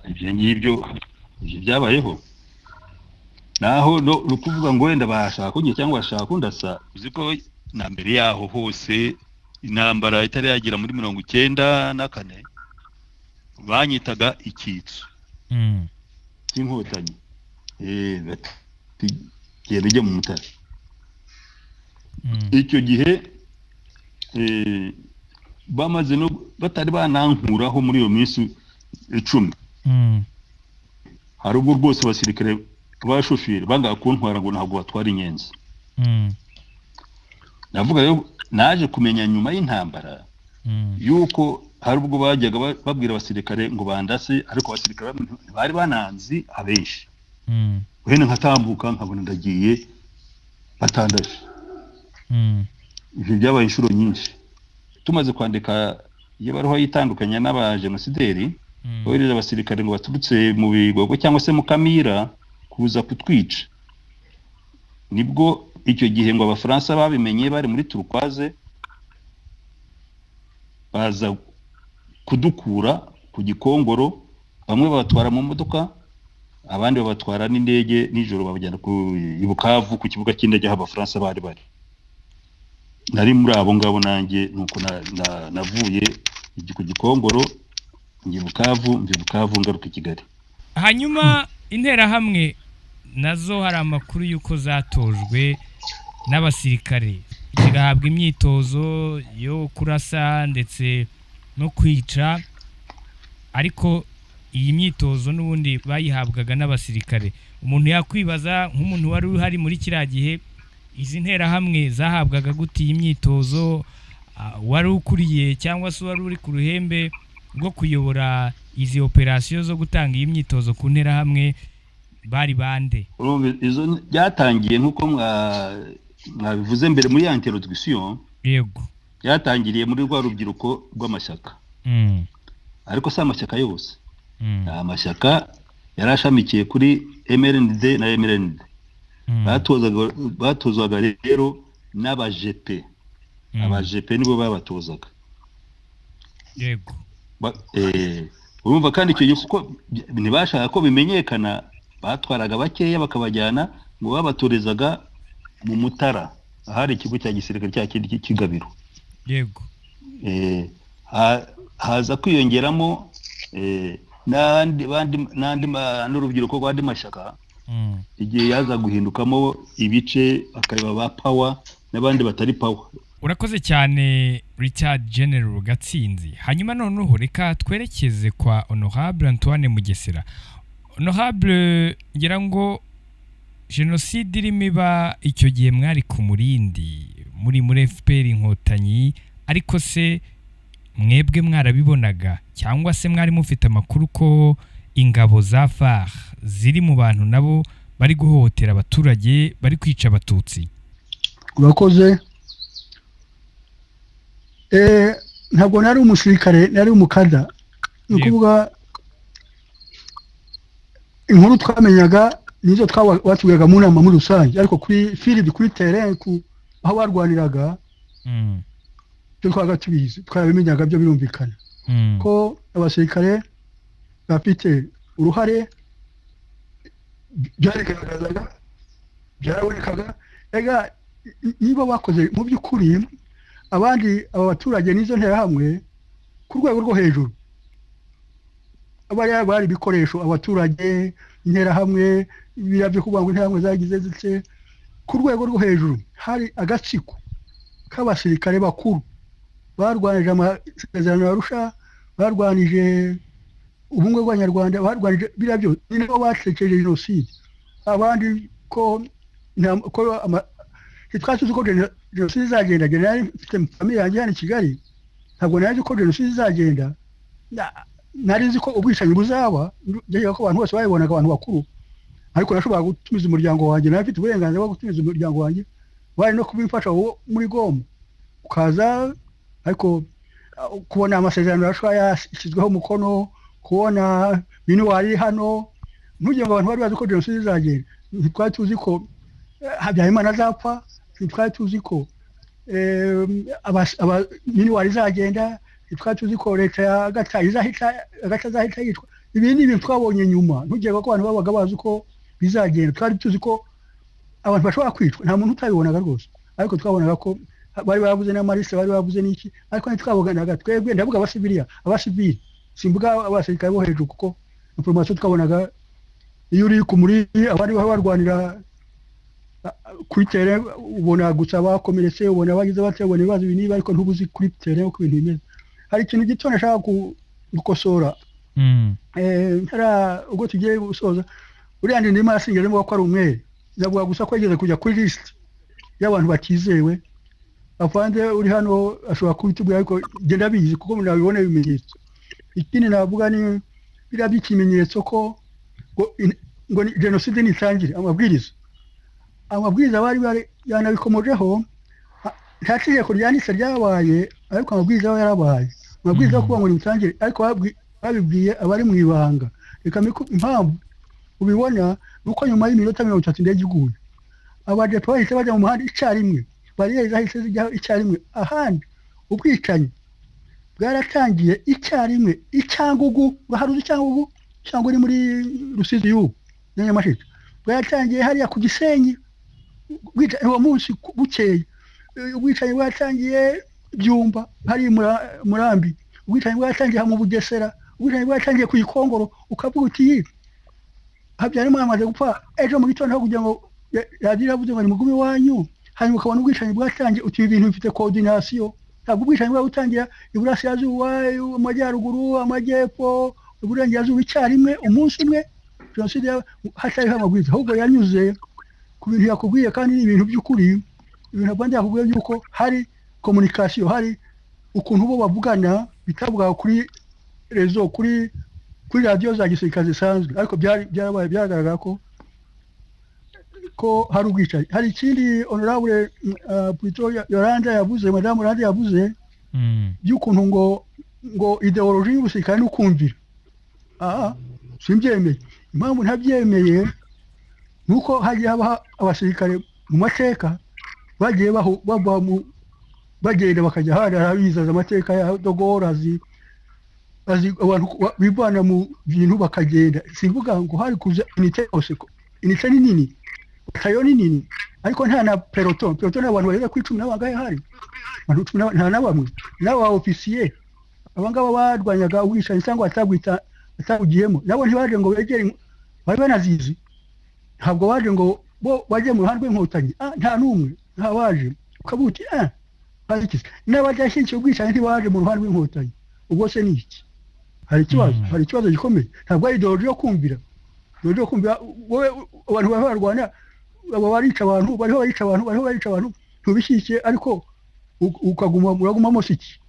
[SPEAKER 4] Ibyo ngibyo byabayeho, naho no kuvuga ngo wenda bashaka kunye cyangwa bashaka kundasa, uziko na mbere yaho hose intambara itari yagira muri 94 banyitaga icyitso cy'inkotanyi, genda ujye mu Mutara. Icyo gihe bamaze no batari banankuraho muri iyo minsi 10, hari ubwo rwose abasirikare bashoferi banga kuntwara ngo ntabwo batwara inyenzi. Navuga yo naje kumenya nyuma y'intambara yuko hari ubwo bajyaga babwira abasirikare ngo bandase, ariko abasirikare bari bananzi abenshi. Wene nkatambuka nkabona ndagiye batandashe. Ibyo byabaye inshuro nyinshi. Tumaze kwandika iyo baruha yitandukanya n'abajenosideri, bohereza abasirikare ngo baturutse mu Bigogo cyangwa se mu Kamira kuza kutwica. Nibwo icyo gihe ngo abafaransa babimenye bari muri Turquoise, baza kudukura ku Gikongoro, bamwe batwara mu modoka, abandi babatwara n'indege, nijoro babajyana ku Bukavu ku kibuga cy'indege aho abafaransa bari. Nari muri abo ngabo nanjye, nuko navuye ku Gikongoro ngiye Bukavu ngaruka i Kigali.
[SPEAKER 3] Hanyuma interahamwe nazo hari amakuru yuko zatojwe n'abasirikare zigahabwa imyitozo yo kurasa ndetse no kwica, ariko iyi myitozo n'ubundi bayihabwaga n'abasirikare. Umuntu yakwibaza nk'umuntu wari uhari muri kiriya gihe, izi nterahamwe zahabwaga gute iyi myitozo? Wari ukuriye cyangwa se wari uri ku ruhembe rwo kuyobora izi operasiyo zo gutanga iyi myitozo ku nterahamwe bari bande?
[SPEAKER 4] urumva izo byatangiye nk'uko mwabivuze mbere muri ya introduction.
[SPEAKER 3] Yego.
[SPEAKER 4] Byatangiriye muri rwa rubyiruko rw'amashyaka, ariko si amashyaka yose. Amashyaka yarashamikiye kuri MRND na MRND. Batozwaga rero n'abajepe. Abajepe nibo babatozaga.
[SPEAKER 3] Yego.
[SPEAKER 4] Urumva kandi icyo gihe kuko ntibashaka ko bimenyekana, batwaraga bakeya bakabajyana ngo babatorezaga mu Mutara, ahari ikigo cya gisirikare cya kindi cy'Igabiro.
[SPEAKER 3] Yego.
[SPEAKER 4] Haza kwiyongeramo n'urubyiruko rw'andi mashyaka. Igihe yaza guhindukamo ibice, akareba ba power n'abandi batari power.
[SPEAKER 3] Urakoze cyane Richard General Gatsinzi. Hanyuma noneho reka twerekeze kwa Honorable Antoine Mugesera. Honorable, ngira ngo jenoside irimo iba icyo gihe mwari ku Murindi muri FPR Inkotanyi, ariko se mwebwe mwarabibonaga cyangwa se mwari mufite amakuru ko ingabo za FARC ziri mu bantu nabo bari guhohotera abaturage, bari kwica abatutsi?
[SPEAKER 6] Urakoze. Ntabwo nari umusirikare, nari umukada. Nukuvuga inkuru twamenyaga nizo twatubwiraga mu nama muri rusange, ariko kuri field, kuri terrain, aho barwaniraga byo twaga tubizi, twabimenyaga byo birumvikana ko abasirikare bafite uruhare, byaregaragazaga, byarabonekaga. Ega niba bakoze mu by'ukuri abandi aba baturage n'izo nterahamwe ku rwego rwo hejuru, bari ibikoresho abaturage, interahamwe, birabyo kuvuga ngo interahamwe zagize zitse. Ku rwego rwo hejuru hari agatsiko k'abasirikare bakuru barwanije amasezerano ya Arusha, barwanije ubumwe bw'Abanyarwanda, barwanije birabyo, ni nabo batekereje jenoside. Abandi ko twasuze ko jenoside izagenda. Nari mfite famille yanjye hano i Kigali, ntabwo nari ko jenoside izagenda. Nari nzi ko ubwicanyi buzaba, ngira ko abantu bose bayibonaga, abantu bakuru, ariko nashobora gutumiza umuryango wanjye. Nari mfite uburenganzira bwo gutumiza umuryango wanjye, bari no kubimfasha muri Goma ukaza. Ariko kubona amasezerano yashyizweho umukono, kubona bino wari hano, ntugire ngo abantu bari bazi ko jenoside izagenda. Ntitwari tuzi ko Habyarimana azapfa, ntitwari tuzi ko bino wari izagenda, ntitwari tuzi ko leta ya Gata azahita yitwa. Ibi ni ibintu twabonye nyuma. Ntugire ko abantu babaga bazi ko bizagenda. Twari tuzi ko abantu bashobora kwicwa, nta muntu utabibonaga rwose, ariko twabonaga ko bari bavuze n'amariste, bari bavuze n'iki, ariko ntitwaboganaga twebwe. Ndavuga abasivili, simvuga abasirikare bo hejuru, kuko information twabonaga iyo uri ku Murindi, abandi barwanira kuri terrain, ubona gusa bakomeretse, ubona bagize batebona ibibazo biniba, ariko ntubuzi kuri terrain uko ibintu bimeze. Hari ikintu gito nashaka gukosora. Ubwo tugiye gusoza, uriya ndimo asingira ngo ko ari umwere, ndavuga gusa ko yageze kujya kuri list y'abantu batizewe. Afande uri hano ashobora kubitubwira, ariko genda bizi kuko munabibona ibimenyetso. Ikindi navuga ni birabye ikimenyetso ko ngo jenoside nitangire. Amabwiriza bari yanabikomojeho, nta tegeko ryanditse ryabaye, ariko amabwiriza yarabaye. Amabwiriza yo kuba ngo nitangire, ariko babibwiye abari mu ibanga. Reka impamvu ubibona nuko nyuma y'iminota 30 indege iguye, abajepe bahise bajya mu muhanda icyarimwe, bariyeri zahise zijyaho icyarimwe. Ahandi ubwicanyi bwaratangiye icyarimwe. Icyangugu, baharuze Icyangugu, cyangwa uri muri Rusizi y'ubu na Nyamasheke, bwaratangiye hariya ku Gisenyi. Uwo munsi bukeye ubwicanyi bwatangiye Byumba, hari Murambi, ubwicanyi bwatangiye mu Bugesera, ubwicanyi bwatangiye ku Ikongoro. Ukavuga uti Habyarimana amaze gupfa, ejo mu gitondo kugira ngo yagira avuze ngo ni mugume wanyu, hanyuma ukabona ubwicanyi bwatangiye. Uti ibintu bifite coordination. Ntabwo ubwicanyi bwatangiye iburasirazuba, amajyaruguru, amajyepfo, uburengerazuba icyarimwe, umunsi umwe. Jenoside hatariho amabwiriza, ahubwo yanyuze ku bintu yakubwiye, kandi ni ibintu by'ukuri. Ibintu abandi yakubwiye by'uko hari communication, hari ukuntu bo bavugana, bitavuga kuri rezo, kuri kuri radiyo za gisirikare zisanzwe ariko byarabaye byagaragara ko hari ubwicanyi. Hari ikindi honorable Puito Yolanda yavuze, madamu Yolanda yavuze by'ukuntu ngo ideoloji y'ubusirikare n'ukumvira. Simbyemeye. Impamvu ntabyemeye nuko hagiye haba abasirikare mu mateka bagiye bagenda bakajya harabizaza amateka ya Dogorazi abantu bivana mu bintu bakagenda. Simvuga ngo hari kuza unité yose, unité nini tayo nini, ariko nta na peloton abantu bagera ku 10 n'abangahe hari abantu 10 nta na bamwe n'aba officier abangaba barwanyaga ubwishanyi cyangwa atabugiyemo nabo ntibaje ngo begere bari banazizi, ntabwo baje ngo bo baje mu ruhande rw'inkotanyi. Nta numwe ntabaje ukabuti harikize n'abajyashyikiye ubwishanyi ntibaje mu ruhande rw'inkotanyi. Ubwo se ni iki? Hari ikibazo gikomeye. Ntabwo ari ideoloji yo kumvira. Ideoloji yo kumvira wowe abantu barwana barica abantu barica abantu ntubishyikiye, ariko uraguma musiki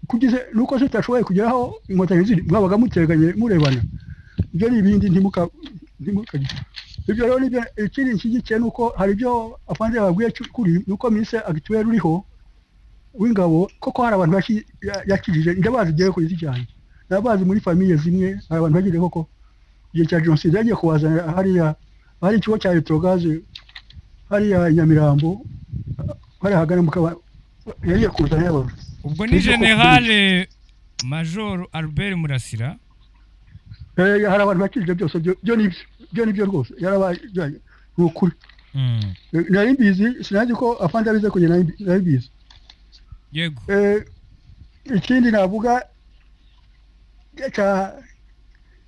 [SPEAKER 6] kugize nuko se utashoboye kugeraho inkotanyi ziri mwabaga muteganye murebana. Ibyo ni ibindi ntimukajye. Ibyo rero nibyo ikindi nshyigikiye nuko hari ibyo afanze babwiye kuri nuko ministre actuel uriho w'ingabo koko hari abantu yakijije ndabazi giye kuri iki cyane, nabazi muri famille zimwe hari abantu bagire koko igihe cya jenoside yagiye kubazana hari ikigo cya Electrogaze hari ya Nyamirambo hari hagana mukaba yagiye kuzana yabo.
[SPEAKER 3] Ubwo ni General Major Albert Murasira.
[SPEAKER 6] Hari abantu bakijije byose byo nibyo rwose yarabaye ukuri. Nari mbizi sinazi ko afande abize kugenda nari mbizi.
[SPEAKER 3] Yego.
[SPEAKER 6] Ikindi navuga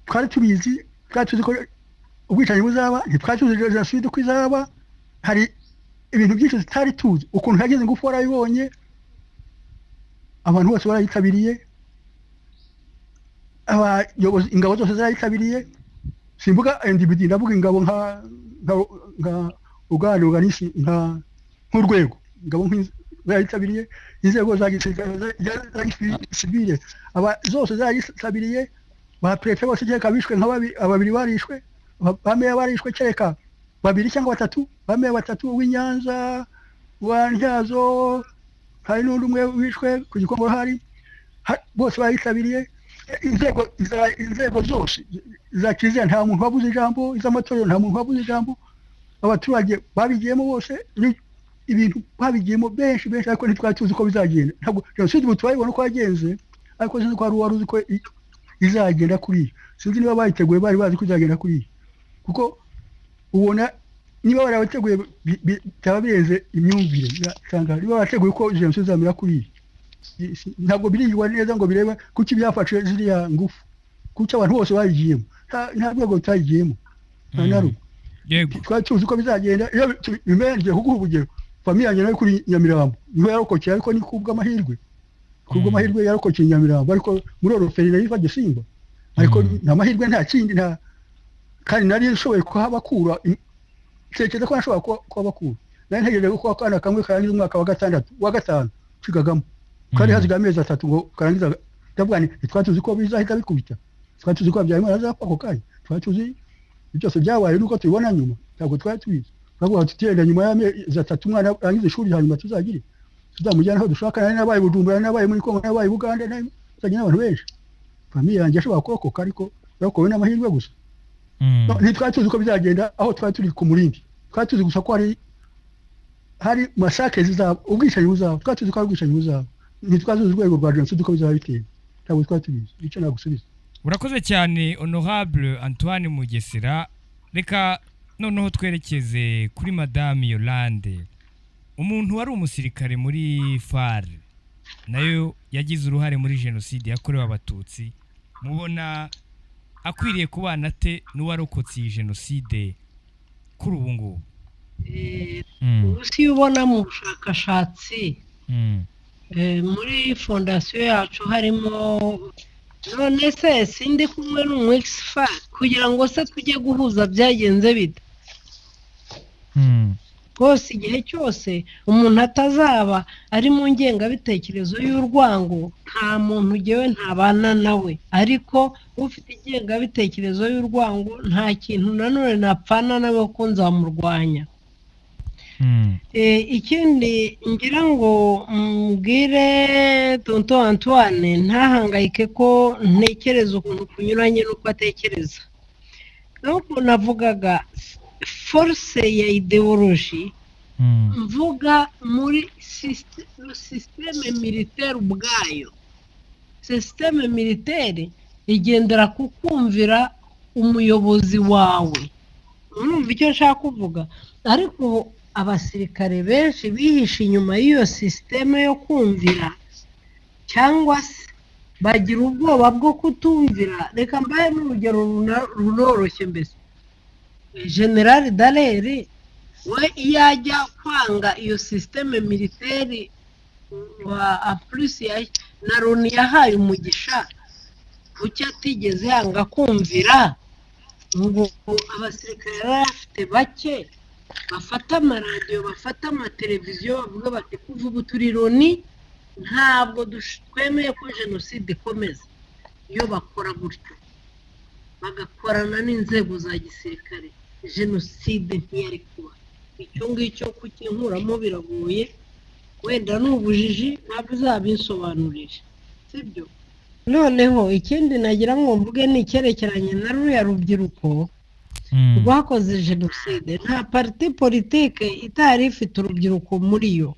[SPEAKER 6] twari tubizi ko ubwicanyi buzaba, ntitwatuzi jenoside uko izaba. Hari ibintu byinshi tutari tuzi, ukuntu hageze ingufu warabibonye, abantu bose barayitabiriye, abayobozi ingabo zose zarayitabiriye. Simvuga NDBD, ndavuga ingabo nka Uganda organisi nk'urwego, ingabo zarayitabiriye, inzego za gisirikare civile zose zarayitabiriye. Ba prefe bose cyeka bishwe ababiri barishwe, bameya barishwe cyeka babiri cyangwa batatu, bameya batatu w'Inyanza wa Ntyazo, hari n'undi umwe wishwe ku Gikongo, hari bose barayitabiriye. Inzego zose za kiliziya nta muntu wabuze ijambo, iz'amatorero nta muntu wabuze ijambo, abaturage babigiyemo bose, ibintu babigiyemo benshi, ariko ntitwari tuzi ko bizagenda. Ntabwo jenoside ubu turayibona uko yagenze, ariko sinzi ko hari uwari uzi ko izagenda kuriya. Sinzi niba bayiteguye bari bazi ko izagenda kuriya, kuko ubona niba barabateguye byaba birenze imyumvire. Niba barateguye ko jenoside izamera kuriya, ntabwo birigwa neza ngo birebe kuki byafashe ziriya ngufu, kuki abantu bose bayigiyemo, nta rwego tutayigiyemo.
[SPEAKER 3] Yego.
[SPEAKER 6] Twari tuzi ko bizagenda. Iyo bimenye kuguha urugero, famiye yanjye nayo kuri Nyamirambo niho yarokokeye, ariko ni kubw'amahirwe yarokokeye Nyamirambo, ariko muri oroferi nayo iva Gisimba, ariko nta mahirwe nta kindi, kandi nari nshoboye kuhabakura. Tekereza ko nashobora kuhabakura, nari ntegereje ko akana kamwe karangiza umwaka wa gatanu kigagamo, kandi haziga amezi 3 ngo karangiza. Ndavuga nti twatuzi ko bizahita bikubita, twatuzi ko byarimo azapfa ako kanya, twatuzi byose byabaye nuko tubibona nyuma, ntabwo twari tubizi. Ntabwo tutiyenda nyuma y'amezi 3 umwana arangiza ishuri hanyuma tuzamujyana aho dushaka. Nari nabaye Bujumbura, nabaye muri Kongo, nabaye Uganda, tuzagenda abantu benshi. Famiye yanjye ashobora kurokoka, ariko yakowe n'amahirwe gusa. Ntitwari tuzi ko bizagenda aho twari turi ku murindi. Twari tuzi gusa ko hari masake zizaba, ubwishanyi buzaba. Twari tuzi ko hari ubwishanyi buzaba, ntitwari tuzi urwego rwa jenoside uko bizaba biteye. Ntabwo twari tubizi. Icyo nagusubiza.
[SPEAKER 3] Urakoze cyane Honorable Antoine Mugesera. Reka noneho twerekeze kuri Madame Yolande, umuntu wari umusirikare muri FAR, nayo yagize uruhare muri jenoside yakorewe abatutsi. Mubona akwiriye kubana te n'uwarokotse iyi jenoside kuri ubu ngubu?
[SPEAKER 5] Usi ubona mu bushakashatsi muri fondasiyo yacu harimo, none se sindi kumwe n'umwexfa kugira ngo se tujye guhuza byagenze bita. rwose igihe cyose umuntu atazaba ari mu ngengabitekerezo y'urwango nta muntu ugewe ntabana nawe, ariko ufite ingengabitekerezo y'urwango nta kintu nanone napfana nawe ko nzamurwanya. Ikindi ngira ngo mbwire tonto Antoine ntahangayike ko ntekereza ukuntu kunyuranye n'uko atekereza. nuko navugaga force ya ideoloji mvuga muri systeme militaire ubwayo. Systeme militaire igendera ku kumvira umuyobozi wawe. Urumva icyo nshaka kuvuga? Ariko abasirikare benshi bihishe inyuma y'iyo systeme yo kumvira, cyangwa se bagira ubwoba bwo kutumvira. Reka mbaye n'urugero runoroshye mbese. General Dallaire we iyo ajya kwanga iyo systeme militaire wa appreciate na Loni yahaye umugisha kuki atigeze yanga kumvira ngo abasirikare bafite bake bafata amaradiyo bafata amateleviziyo bavuga bati kuva ubu turi Loni ntabwo twemeye ko jenoside ikomeza. Iyo bakora gutyo bagakorana n'inzego za gisirikare jenoside ntiyari kuba. Icyo ngicyo kukinkuramo biragoye, wenda n'ubujiji ntabwo uzabinsobanurira, sibyo? Noneho ikindi nagira ngo mvuge ni icyerekeranye na ruriya rubyiruko rwakoze jenoside. Nta parti politike itari ifite urubyiruko muri yo.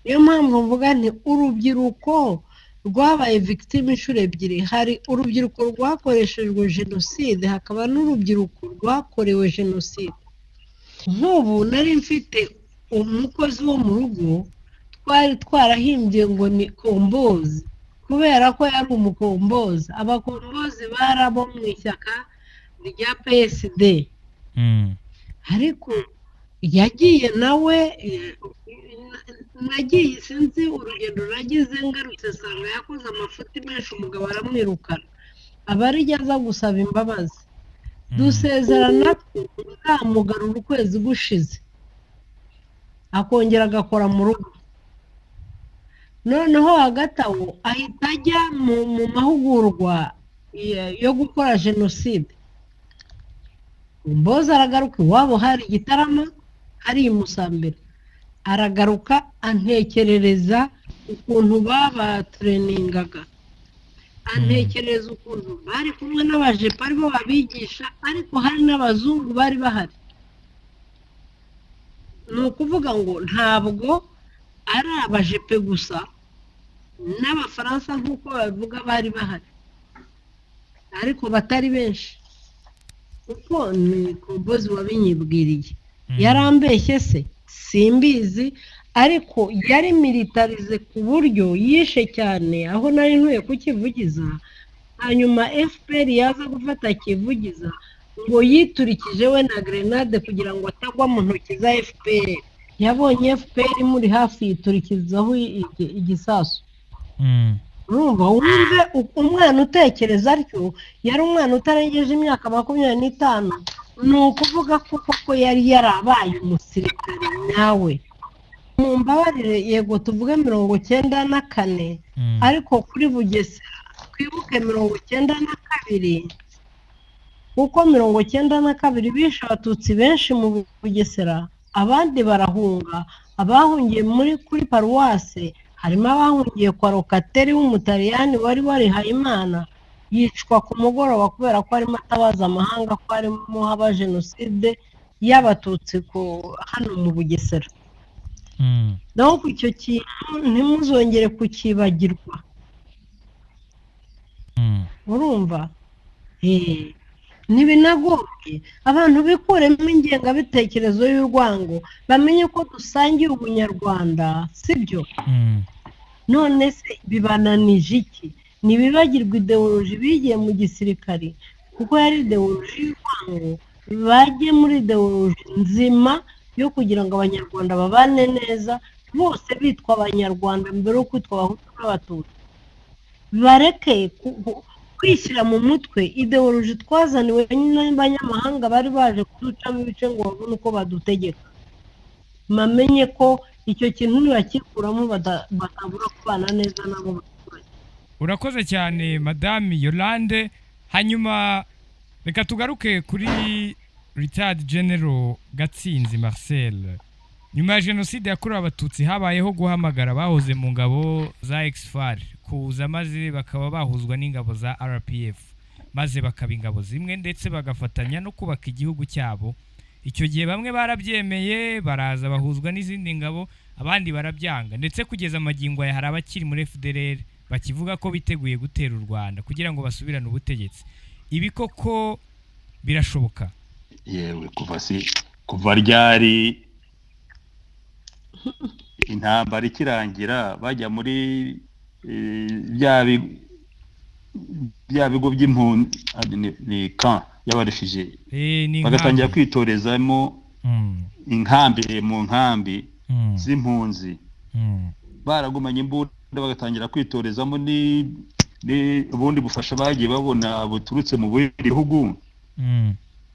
[SPEAKER 5] Niyo mpamvu mvuga nti urubyiruko rwabaye victime inshuro ebyiri. Hari urubyiruko rwakoreshejwe jenoside, hakaba n'urubyiruko rwakorewe jenoside. Nk'ubu nari mfite umukozi wo mu rugo twari twarahimbye ngo ni kombozi, kubera ko yari umukombozi. Abakombozi bari abo mu ishyaka rya PSD. Ariko yagiye nawe, nagiye sinzi urugendo nagize ngarutse nsanga yakoze amafuti menshi, umugabo aramwirukana aba ari aza gusaba imbabazi. Dusezerana ko uzamugarura ukwezi gushize akongera agakora mu rugo. Noneho hagati aho ahita ajya mu mahugurwa yo gukora jenoside. Mboza aragaruka iwabo hari Gitarama, hari i Musambira. Aragaruka antekerereza ukuntu babatreningaga, antekereza ukuntu bari kumwe n'abajepe aribo babigisha, ariko hari n'abazungu bari bahari. Ni ukuvuga ngo ntabwo ari abajepe gusa, n'abafaransa nk'uko babivuga bari bahari, ariko batari benshi. Kuko ni kombozi wabinyibwiriye. Yarambeshye se simbizi, ariko yari militarize ku buryo yishe cyane aho nari ntuye kukivugiza. Hanyuma FPR yaza gufata kivugiza ngo yiturikije we na grenade kugira ngo atagwa mu ntoki za FPR. Yabonye FPR muri hafi yiturikizaho igisasu. Urumva wumve umwana utekereza atyo, yari umwana utarengeje imyaka 25. Ni ukuvuga ko koko yari yarabaye umusirikare nawe. Mumbabarire, yego tuvuge 94, ariko kuri Bugesera twibuke 92, kuko 92 bishe abatutsi benshi mu Bugesera, abandi barahunga. Abahungiye kuri paruwase harimo abahungiye kwa Rokateri w'umutaliyani wari warihaye Imana, yicwa ku mugoroba kubera ko arimo atabaza amahanga ko arimo haba jenoside y'abatutsi hano mu Bugesera. Naho ku icyo kintu ntimuzongere kukibagirwa. Urumva? Ntibinagoye abantu bikuremo ingengabitekerezo y'urwango, bamenye ko dusangiye ubunyarwanda, sibyo? None se bibananije iki? Ntibibagirwa ideoloji bigiye mu gisirikare, kuko yari ideoloji y'urwango. Bajye muri ideoloji nzima yo kugira ngo abanyarwanda babane neza, bose bitwa abanyarwanda mbere yo kwitwa abahutu n'abatutsi. Bareke kwishyira mu mutwe ideoloji twazaniwe n'abanyamahanga bari baje kuducamo ibice ngo babone uko badutegeka. bamenye ko icyo kintu nibakikuramo batabura kubana neza nabo baturage.
[SPEAKER 3] urakoze cyane madame Yolande. Hanyuma reka tugaruke kuri Retired General Gatsinzi Marcel. Nyuma ya jenoside yakorewe abatutsi habayeho guhamagara bahoze mu ngabo za Exfar kuza maze bakaba bahuzwa n'ingabo za RPF maze bakaba ingabo zimwe ndetse bagafatanya no kubaka igihugu cyabo. Icyo gihe bamwe barabyemeye baraza bahuzwa n'izindi ngabo, abandi barabyanga, ndetse kugeza amagingo ya hari abakiri muri FDLR bakivuga ko biteguye gutera u Rwanda kugira ngo basubirane ubutegetsi. Ibi koko birashoboka?
[SPEAKER 4] Yewe kuva ryari intambara ikirangira bajya muri bya bigo by'impunzi ni camp y'abarishije bagatangira kwitorezamo inkambi mu nkambi z'impunzi baragumanye imbunda bagatangira kwitorezamo ni ubundi bufasha bagiye babona buturutse mu bihugu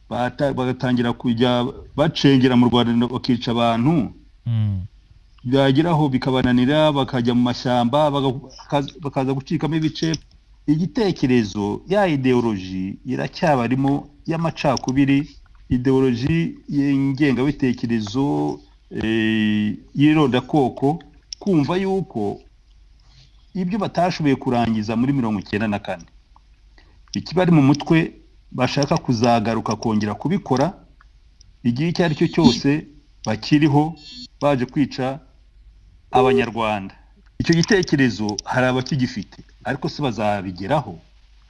[SPEAKER 4] bagatangira kujya bacengera mu Rwanda bakica abantu byageraho bikabananira bakajya mu mashyamba bakaza gucikamo ibice. Igitekerezo ya ideoloji iracyabarimo y'amacakubiri, ideoloji y'ingengabitekerezo y'irondakoko, kumva yuko ibyo batashoboye kurangiza muri 1994 ikibari mu mutwe bashaka kuzagaruka kongera kubikora igihe icyo ari cyo cyose bakiriho baje kwica abanyarwanda. Icyo gitekerezo hari abakigifite, ariko se bazabigeraho?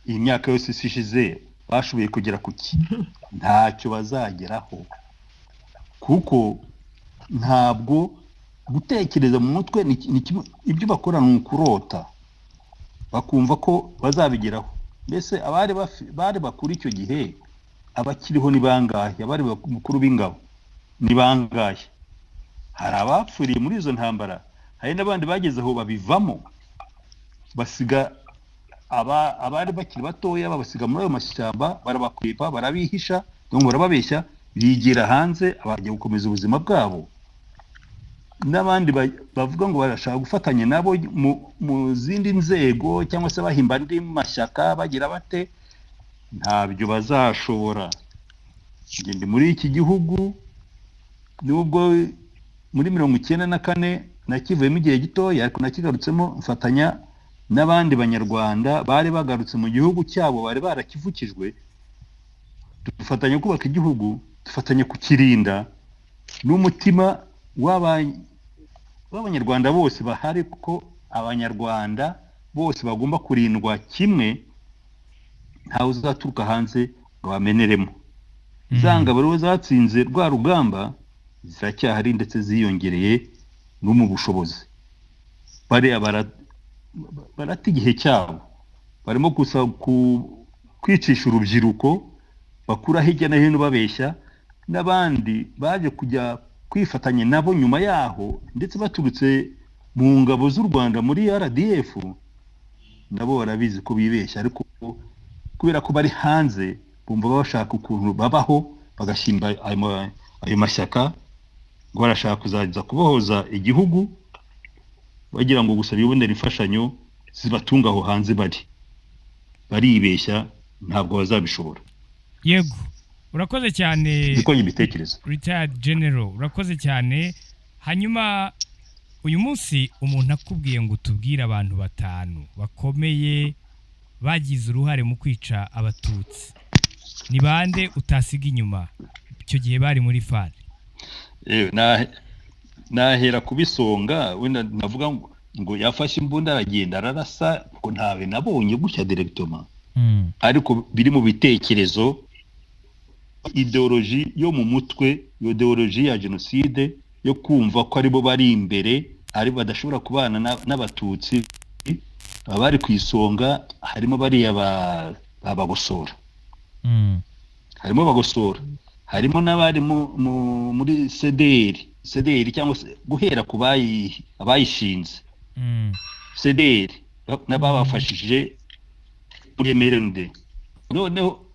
[SPEAKER 4] Iyi myaka yose ishize bashoboye kugera kuki? Ntacyo bazageraho, kuko ntabwo gutekereza mu mutwe ibyo bakora ni ukurota bakumva ko bazabigeraho. Mbese bari bakuru icyo gihe abakiriho ni bangahe? Abari bakuru b'ingabo ni bangahe? Hari abapfuriye muri izo ntambara, hari n'abandi bageze aho babivamo basiga abari bakiri batoya babasiga muri ayo mashyamba, barabakwipa barabihisha ngo barababeshya, bigira hanze abagiye gukomeza ubuzima bwabo. N'abandi bavuga ngo barashaka gufatanya nabo mu zindi nzego cyangwa se bahimba andi mashyaka bagira bate, ntabyo bazashobora. Ngende muri iki gihugu nubwo muri 1994 nakivuyemo igihe gitoya, ariko nakigarutsemo mfatanya n'abandi banyarwanda bari bagarutse mu gihugu cyabo bari barakivukijwe, dufatanya kubaka igihugu, dufatanya kukirinda n'umutima w'abanyarwanda bose bahari, kuko abanyarwanda bose bagomba kurindwa kimwe, ntawe uzaturuka hanze ngo bameneremo. Zangabo rero zatsinze rwa rugamba ziracyahari ndetse ziyongereye no mu bushobozi. Bariya barata igihe cyabo, barimo gusa kwicisha urubyiruko bakura hirya no hino babeshya, n'abandi baje kujya kwifatanya nabo nyuma yaho ndetse baturutse mu ngabo z'u Rwanda muri RDF, nabo barabizi ko bibeshya, ariko kubera ko bari hanze bumva bashaka ukuntu babaho bagashimba ayo mashyaka ngo barashaka kuzaza kubohoza igihugu, bagira ngo gusa bibonera imfashanyo zibatunga aho hanze baribeshya, ntabwo bazabishobora.
[SPEAKER 3] Yego, urakoze cyane
[SPEAKER 4] niko nyibitekerezo.
[SPEAKER 3] Retired General, urakoze cyane. Hanyuma uyu munsi umuntu akubwiye ngo tubwire abantu 5 bakomeye bagize uruhare mu kwica abatutsi, ni bande utasiga inyuma icyo gihe bari muri FARC?
[SPEAKER 4] Nahera kubisonga, wenda navuga ngo yafashe imbunda aragenda ararasa, ngo ntabe nabonye gutya directement, ariko biri mu bitekerezo, ideoloji yo mu mutwe, ideoloji ya genocide yo kumva ko aribo bari imbere, ari badashobora kubana n'abatutsi. Abari ku isonga harimo bariya babagosora, harimo bagosora, harimo n'abari muri CDR cyangwa se guhera ku abayishinze CDR n'ababafashije muri MRND. Noneho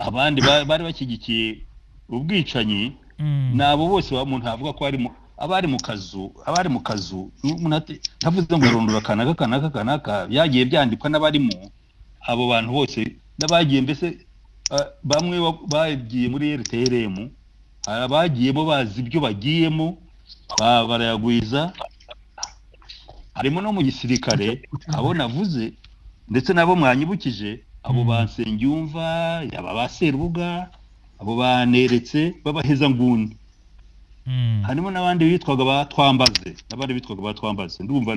[SPEAKER 4] abandi bari bashyigikiye ubwicanyi, nabo bose umuntu avuga ko abari mu kazu ntavuze ngo rondora kanaka byagiye byandikwa n'abarimo abo bantu bose n'abagiye mbese bamwe bagiye muri RTRM abagiyemo bazi ibyo bagiyemo barayagwiza harimo no mu gisirikare abo navuze ndetse nabo mwanyibukije abo bansengiyumva yaba baserubuga abo baneretse babaheza nguni harimo n'abandi bitwaga batwambaze ndumva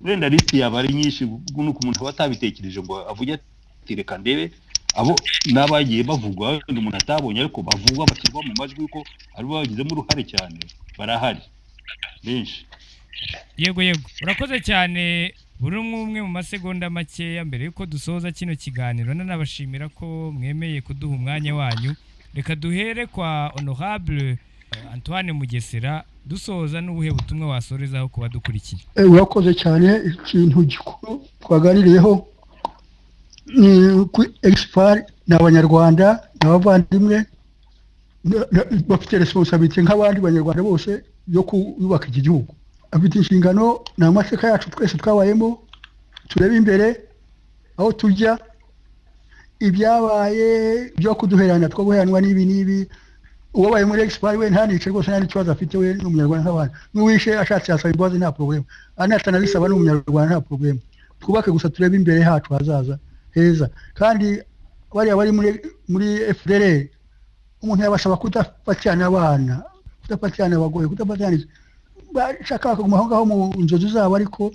[SPEAKER 4] wenda listi yaba ari nyinshi nuko umuntu batabitekereje ngo avuge ati reka ndebe abo nabagiye bavugwa umuntu atabonye ariko bavugwa bakirwa mu majwi ko ari bagizemo uruhare cyane barahari benshi.
[SPEAKER 3] Yego urakoze cyane buri umwe mu masegonda makeya mbere yuko dusoza kino kiganiro nanabashimira ko mwemeye kuduha umwanya wanyu. Reka duhere kwa honorable Antoine Mugesera dusoza n'ubuhe butumwa wasorezaho kuba dukurikiye.
[SPEAKER 6] Urakoze cyane. Ikintu gikuru twaganiriyeho ni ku expert n'abanyarwanda n'abavandimwe bafite responsabilité nk'abandi banyarwanda bose yo kubaka iki gihugu. Afite inshingano n'amateka yacu twese twabayemo turebe imbere aho tujya ibyabaye byo kuduherana twabuheranwa n'ibi uwabaye muri expert we ntanice rwose nta n'ikibazo afite we n'umunyarwanda nk'abandi n'uwishe ashatse yasaba imbabazi nta problem anatanabisaba n'umunyarwanda nta problem. Twubake gusa turebe imbere hacu hazaza heza kandi bariya bari muri FDLR umuntu yabasaba kudafatirana abana kudafatirana abagore kudafatirana bashaka kuguma aho ngaho mu nzozi zabo ariko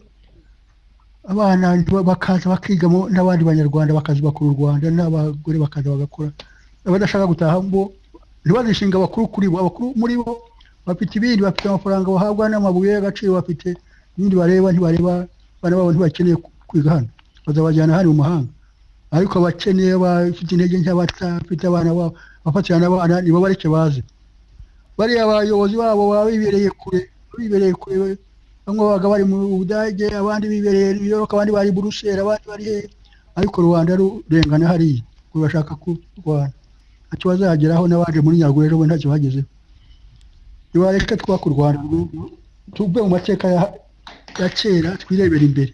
[SPEAKER 6] abana bakaza bakigamo n'abandi banyarwanda bakazubaka u Rwanda n'abagore bakaza bagakora abadashaka gutaha mbo ntibazishinga abakuru kuri bo abakuru muri bo bafite ibindi bafite amafaranga bahabwa n'amabuye y'agaciro bafite ibindi ntibareba bana babo ntibakeneye kwiga hano bazabajyana hano mu mahanga ariko abakeneye bafite intege nke batafite abana babo bafatirana abana nibo bareke baze bariya abayobozi babo bibereye kure bamwe babaga bari mu Budage abandi bibereye New York abandi bari Brussels abandi bari ariko Rwanda rurengana hariya bashaka kurwana ntacyo bazageraho n'abandi muri Nyaruguru ejo ntacyo bagezeho. Nibareke twaka u Rwanda tuve mu mateka ya kera twirebera imbere.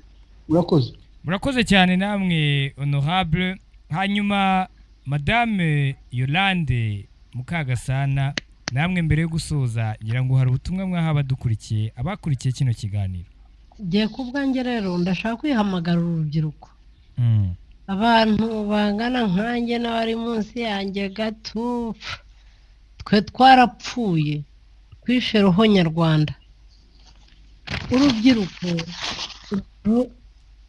[SPEAKER 6] Murakoze
[SPEAKER 3] cyane namwe honorable. Hanyuma Madame Yolande Mukagasana namwe mbere yo gusoza ngira ngo hari ubutumwa mwaha badukurikiye abakurikiye kino kiganiro.
[SPEAKER 5] Giye kubwanjye rero ndashaka kwihamagara urubyiruko abantu bangana nkanjye n'abari munsi yanjye gato twe twarapfuye twishe roho nyarwanda. Urubyiruko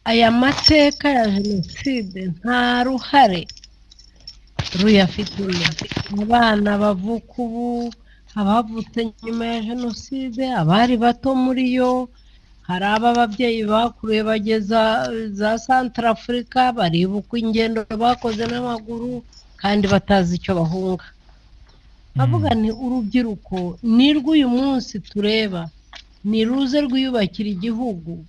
[SPEAKER 5] aya mateka ya jenoside nta ruhare ruyafitemo. Abana bavuka ubu abavutse nyuma ya jenoside abari bato muri yo hari ababyeyi bakuruye bageza za Centrafrica baribuka ingendo bakoze n'amaguru kandi batazi icyo bahunga. Avuga ni urubyiruko nirwo uyu munsi tureba ni ruze rwiyubakira igihugu.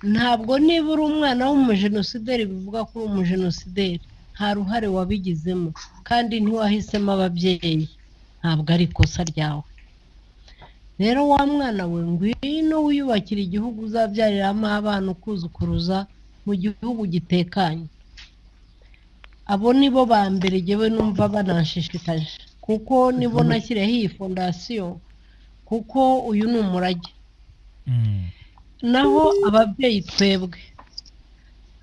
[SPEAKER 5] Ntabwo niba uri umwana w'umujenosideri bivuga ko uri umujenosideri nta ruhare wabigizemo kandi ntiwahisemo ababyeyi ntabwo ari ikosa ryawe. Rero wa mwana we ngwino wiyubakira igihugu uzabyariramo abana ukuzukuruza mu gihugu gitekanye. Abo nibo ba mbere jyewe numva banashishikaje kuko nibo nashyiriyeho iyi fondasiyo kuko uyu ni umurage. Naho ababyeyi twebwe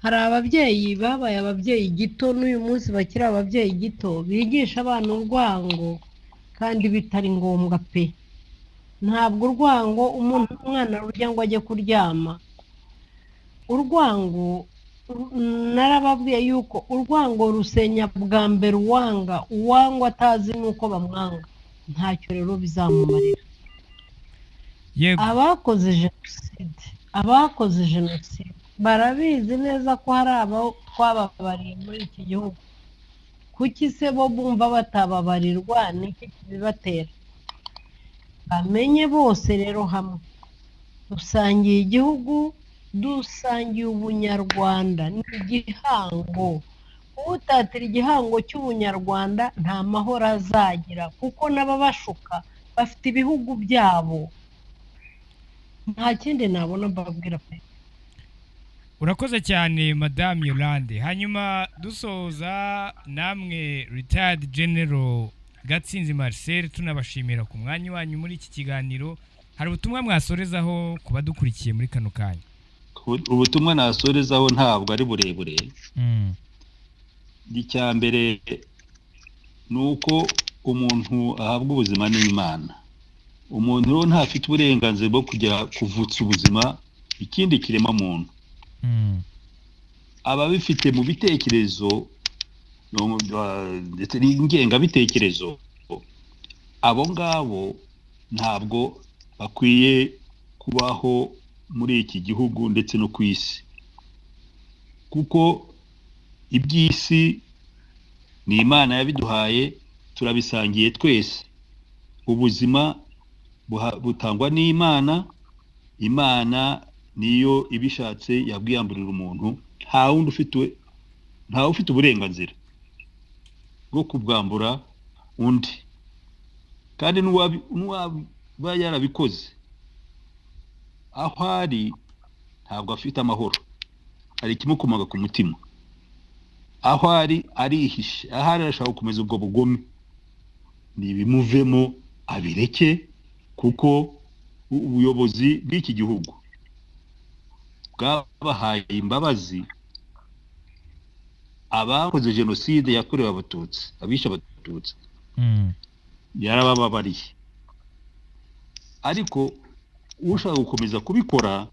[SPEAKER 5] hari ababyeyi babaye ababyeyi gito n'uyu munsi bakiri ababyeyi gito bigisha abana urwango kandi bitari ngombwa pe. Ntabwo urwango umwana rurya ngo ajye kuryama. Urwango narababwiye yuko urwango rusenya bwa mbere uwanga atazi nuko bamwanga ntacyo rero bizamumarira. Abakoze jenoside barabizi neza ko hari abo twababariye muri iki gihugu. Kuki se bo bumva batababarirwa n'iki kibibatera? Bamenye bose rero hamwe dusangiye igihugu dusangiye ubunyarwanda n'igihango. Utatira igihango cy'ubunyarwanda nta mahoro azagira kuko n'ababashuka bafite ibihugu byabo, nta kindi nabona mbabwira pe.
[SPEAKER 3] urakoze cyane Madame Yolande. Hanyuma dusoza, namwe Retired General Gatsinzi Marcel, tunabashimira ku mwanya wanyu muri iki kiganiro. Hari ubutumwa mwasorezaho ku badukurikiye muri kano kanya?
[SPEAKER 4] Ubutumwa nasorezaho ntabwo ari burebure. Icya mbere ni uko umuntu ahabwa ubuzima n'Imana. Umuntu rero ntafite uburenganzira bwo kujya kuvutsa ubuzima ikindi kirema muntu. Ababifite mu bitekerezo ndetse n'ingengabitekerezo, abo ngabo ntabwo bakwiye kubaho muri iki gihugu ndetse no ku isi, kuko iby'isi ni Imana yabiduhaye, turabisangiye twese. Ubuzima butangwa n'Imana, Imana niyo ibishatse yabwiyamburira umuntu, nta wundi ufite uburenganzira bwo kubwambura undi, kandi n'uwaba yarabikoze aho ari ntabwo afite amahoro, hari ikimukomaga ku mutima. Aho ari arihishe, aho ari arashaka gukomeza ubwo bugome, nibimuvemo abireke, kuko ubuyobozi bw'iki gihugu bwabahaye imbabazi abakoze jenoside yakorewe abatutsi, abishe abatutsi, yarabababariye. Ariko ushaka gukomeza kubikora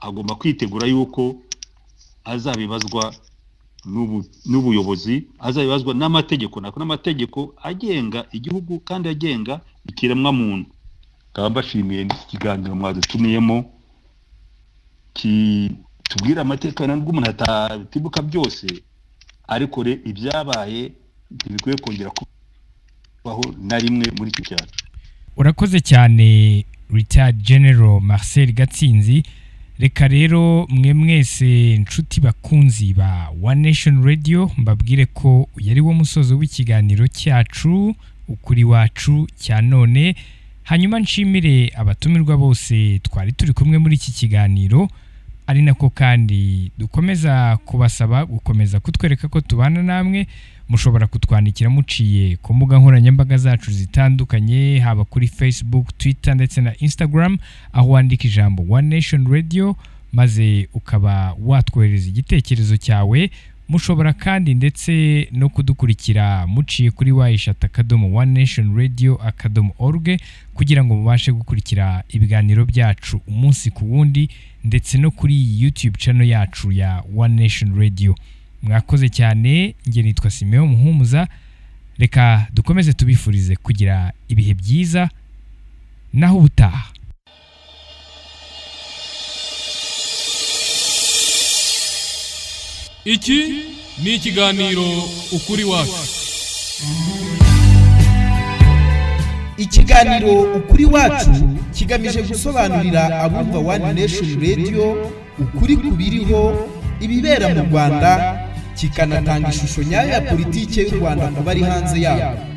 [SPEAKER 4] agomba kwitegura yuko azabibazwa n'ubuyobozi, azabibazwa n'amategeko, n'amategeko agenga igihugu kandi agenga ikiremwa muntu. Kaba mbashimiye iki kiganiro mwadutumiyemo tubwira amateka nubwo umuntu atatibuka byose, ariko ibyabaye ntibikwiye kongera kubaho na rimwe muri iki cyacu.
[SPEAKER 3] Urakoze cyane Retired General Marcel Gatsinzi. Reka rero mwe mwese nshuti bakunzi ba One Nation Radio, mbabwire ko yari wo musozo w'ikiganiro cyacu ukuri wacu cya none. Hanyuma nshimire abatumirwa bose twari turi kumwe muri iki kiganiro, ari nako kandi dukomeza kubasaba gukomeza kutwereka ko tubana namwe. Mushobora kutwandikira muciye ku mbuga nkoranyambaga zacu zitandukanye, haba kuri Facebook, Twitter ndetse na Instagram, aho wandika ijambo One Nation Radio maze ukaba watwohereza igitekerezo cyawe. Mushobora kandi ndetse no kudukurikira muciye kuri www.onenationradio.org kugira ngo mubashe gukurikira ibiganiro byacu umunsi ku wundi, ndetse no kuri YouTube channel yacu ya One Nation Radio. Mwakoze cyane. Nge nitwa Simeon Muhumuza. Reka dukomeze tubifurize kugira ibihe byiza, naho ubutaha.
[SPEAKER 1] Iki ni ikiganiro ukuri wacu.
[SPEAKER 2] Ikiganiro ukuri wacu kigamije gusobanurira abumva One Nation Radio ukuri kubiriho, ibibera mu Rwanda, kikanatanga ishusho nyayo ya politike y'u Rwanda ku bari hanze yabo.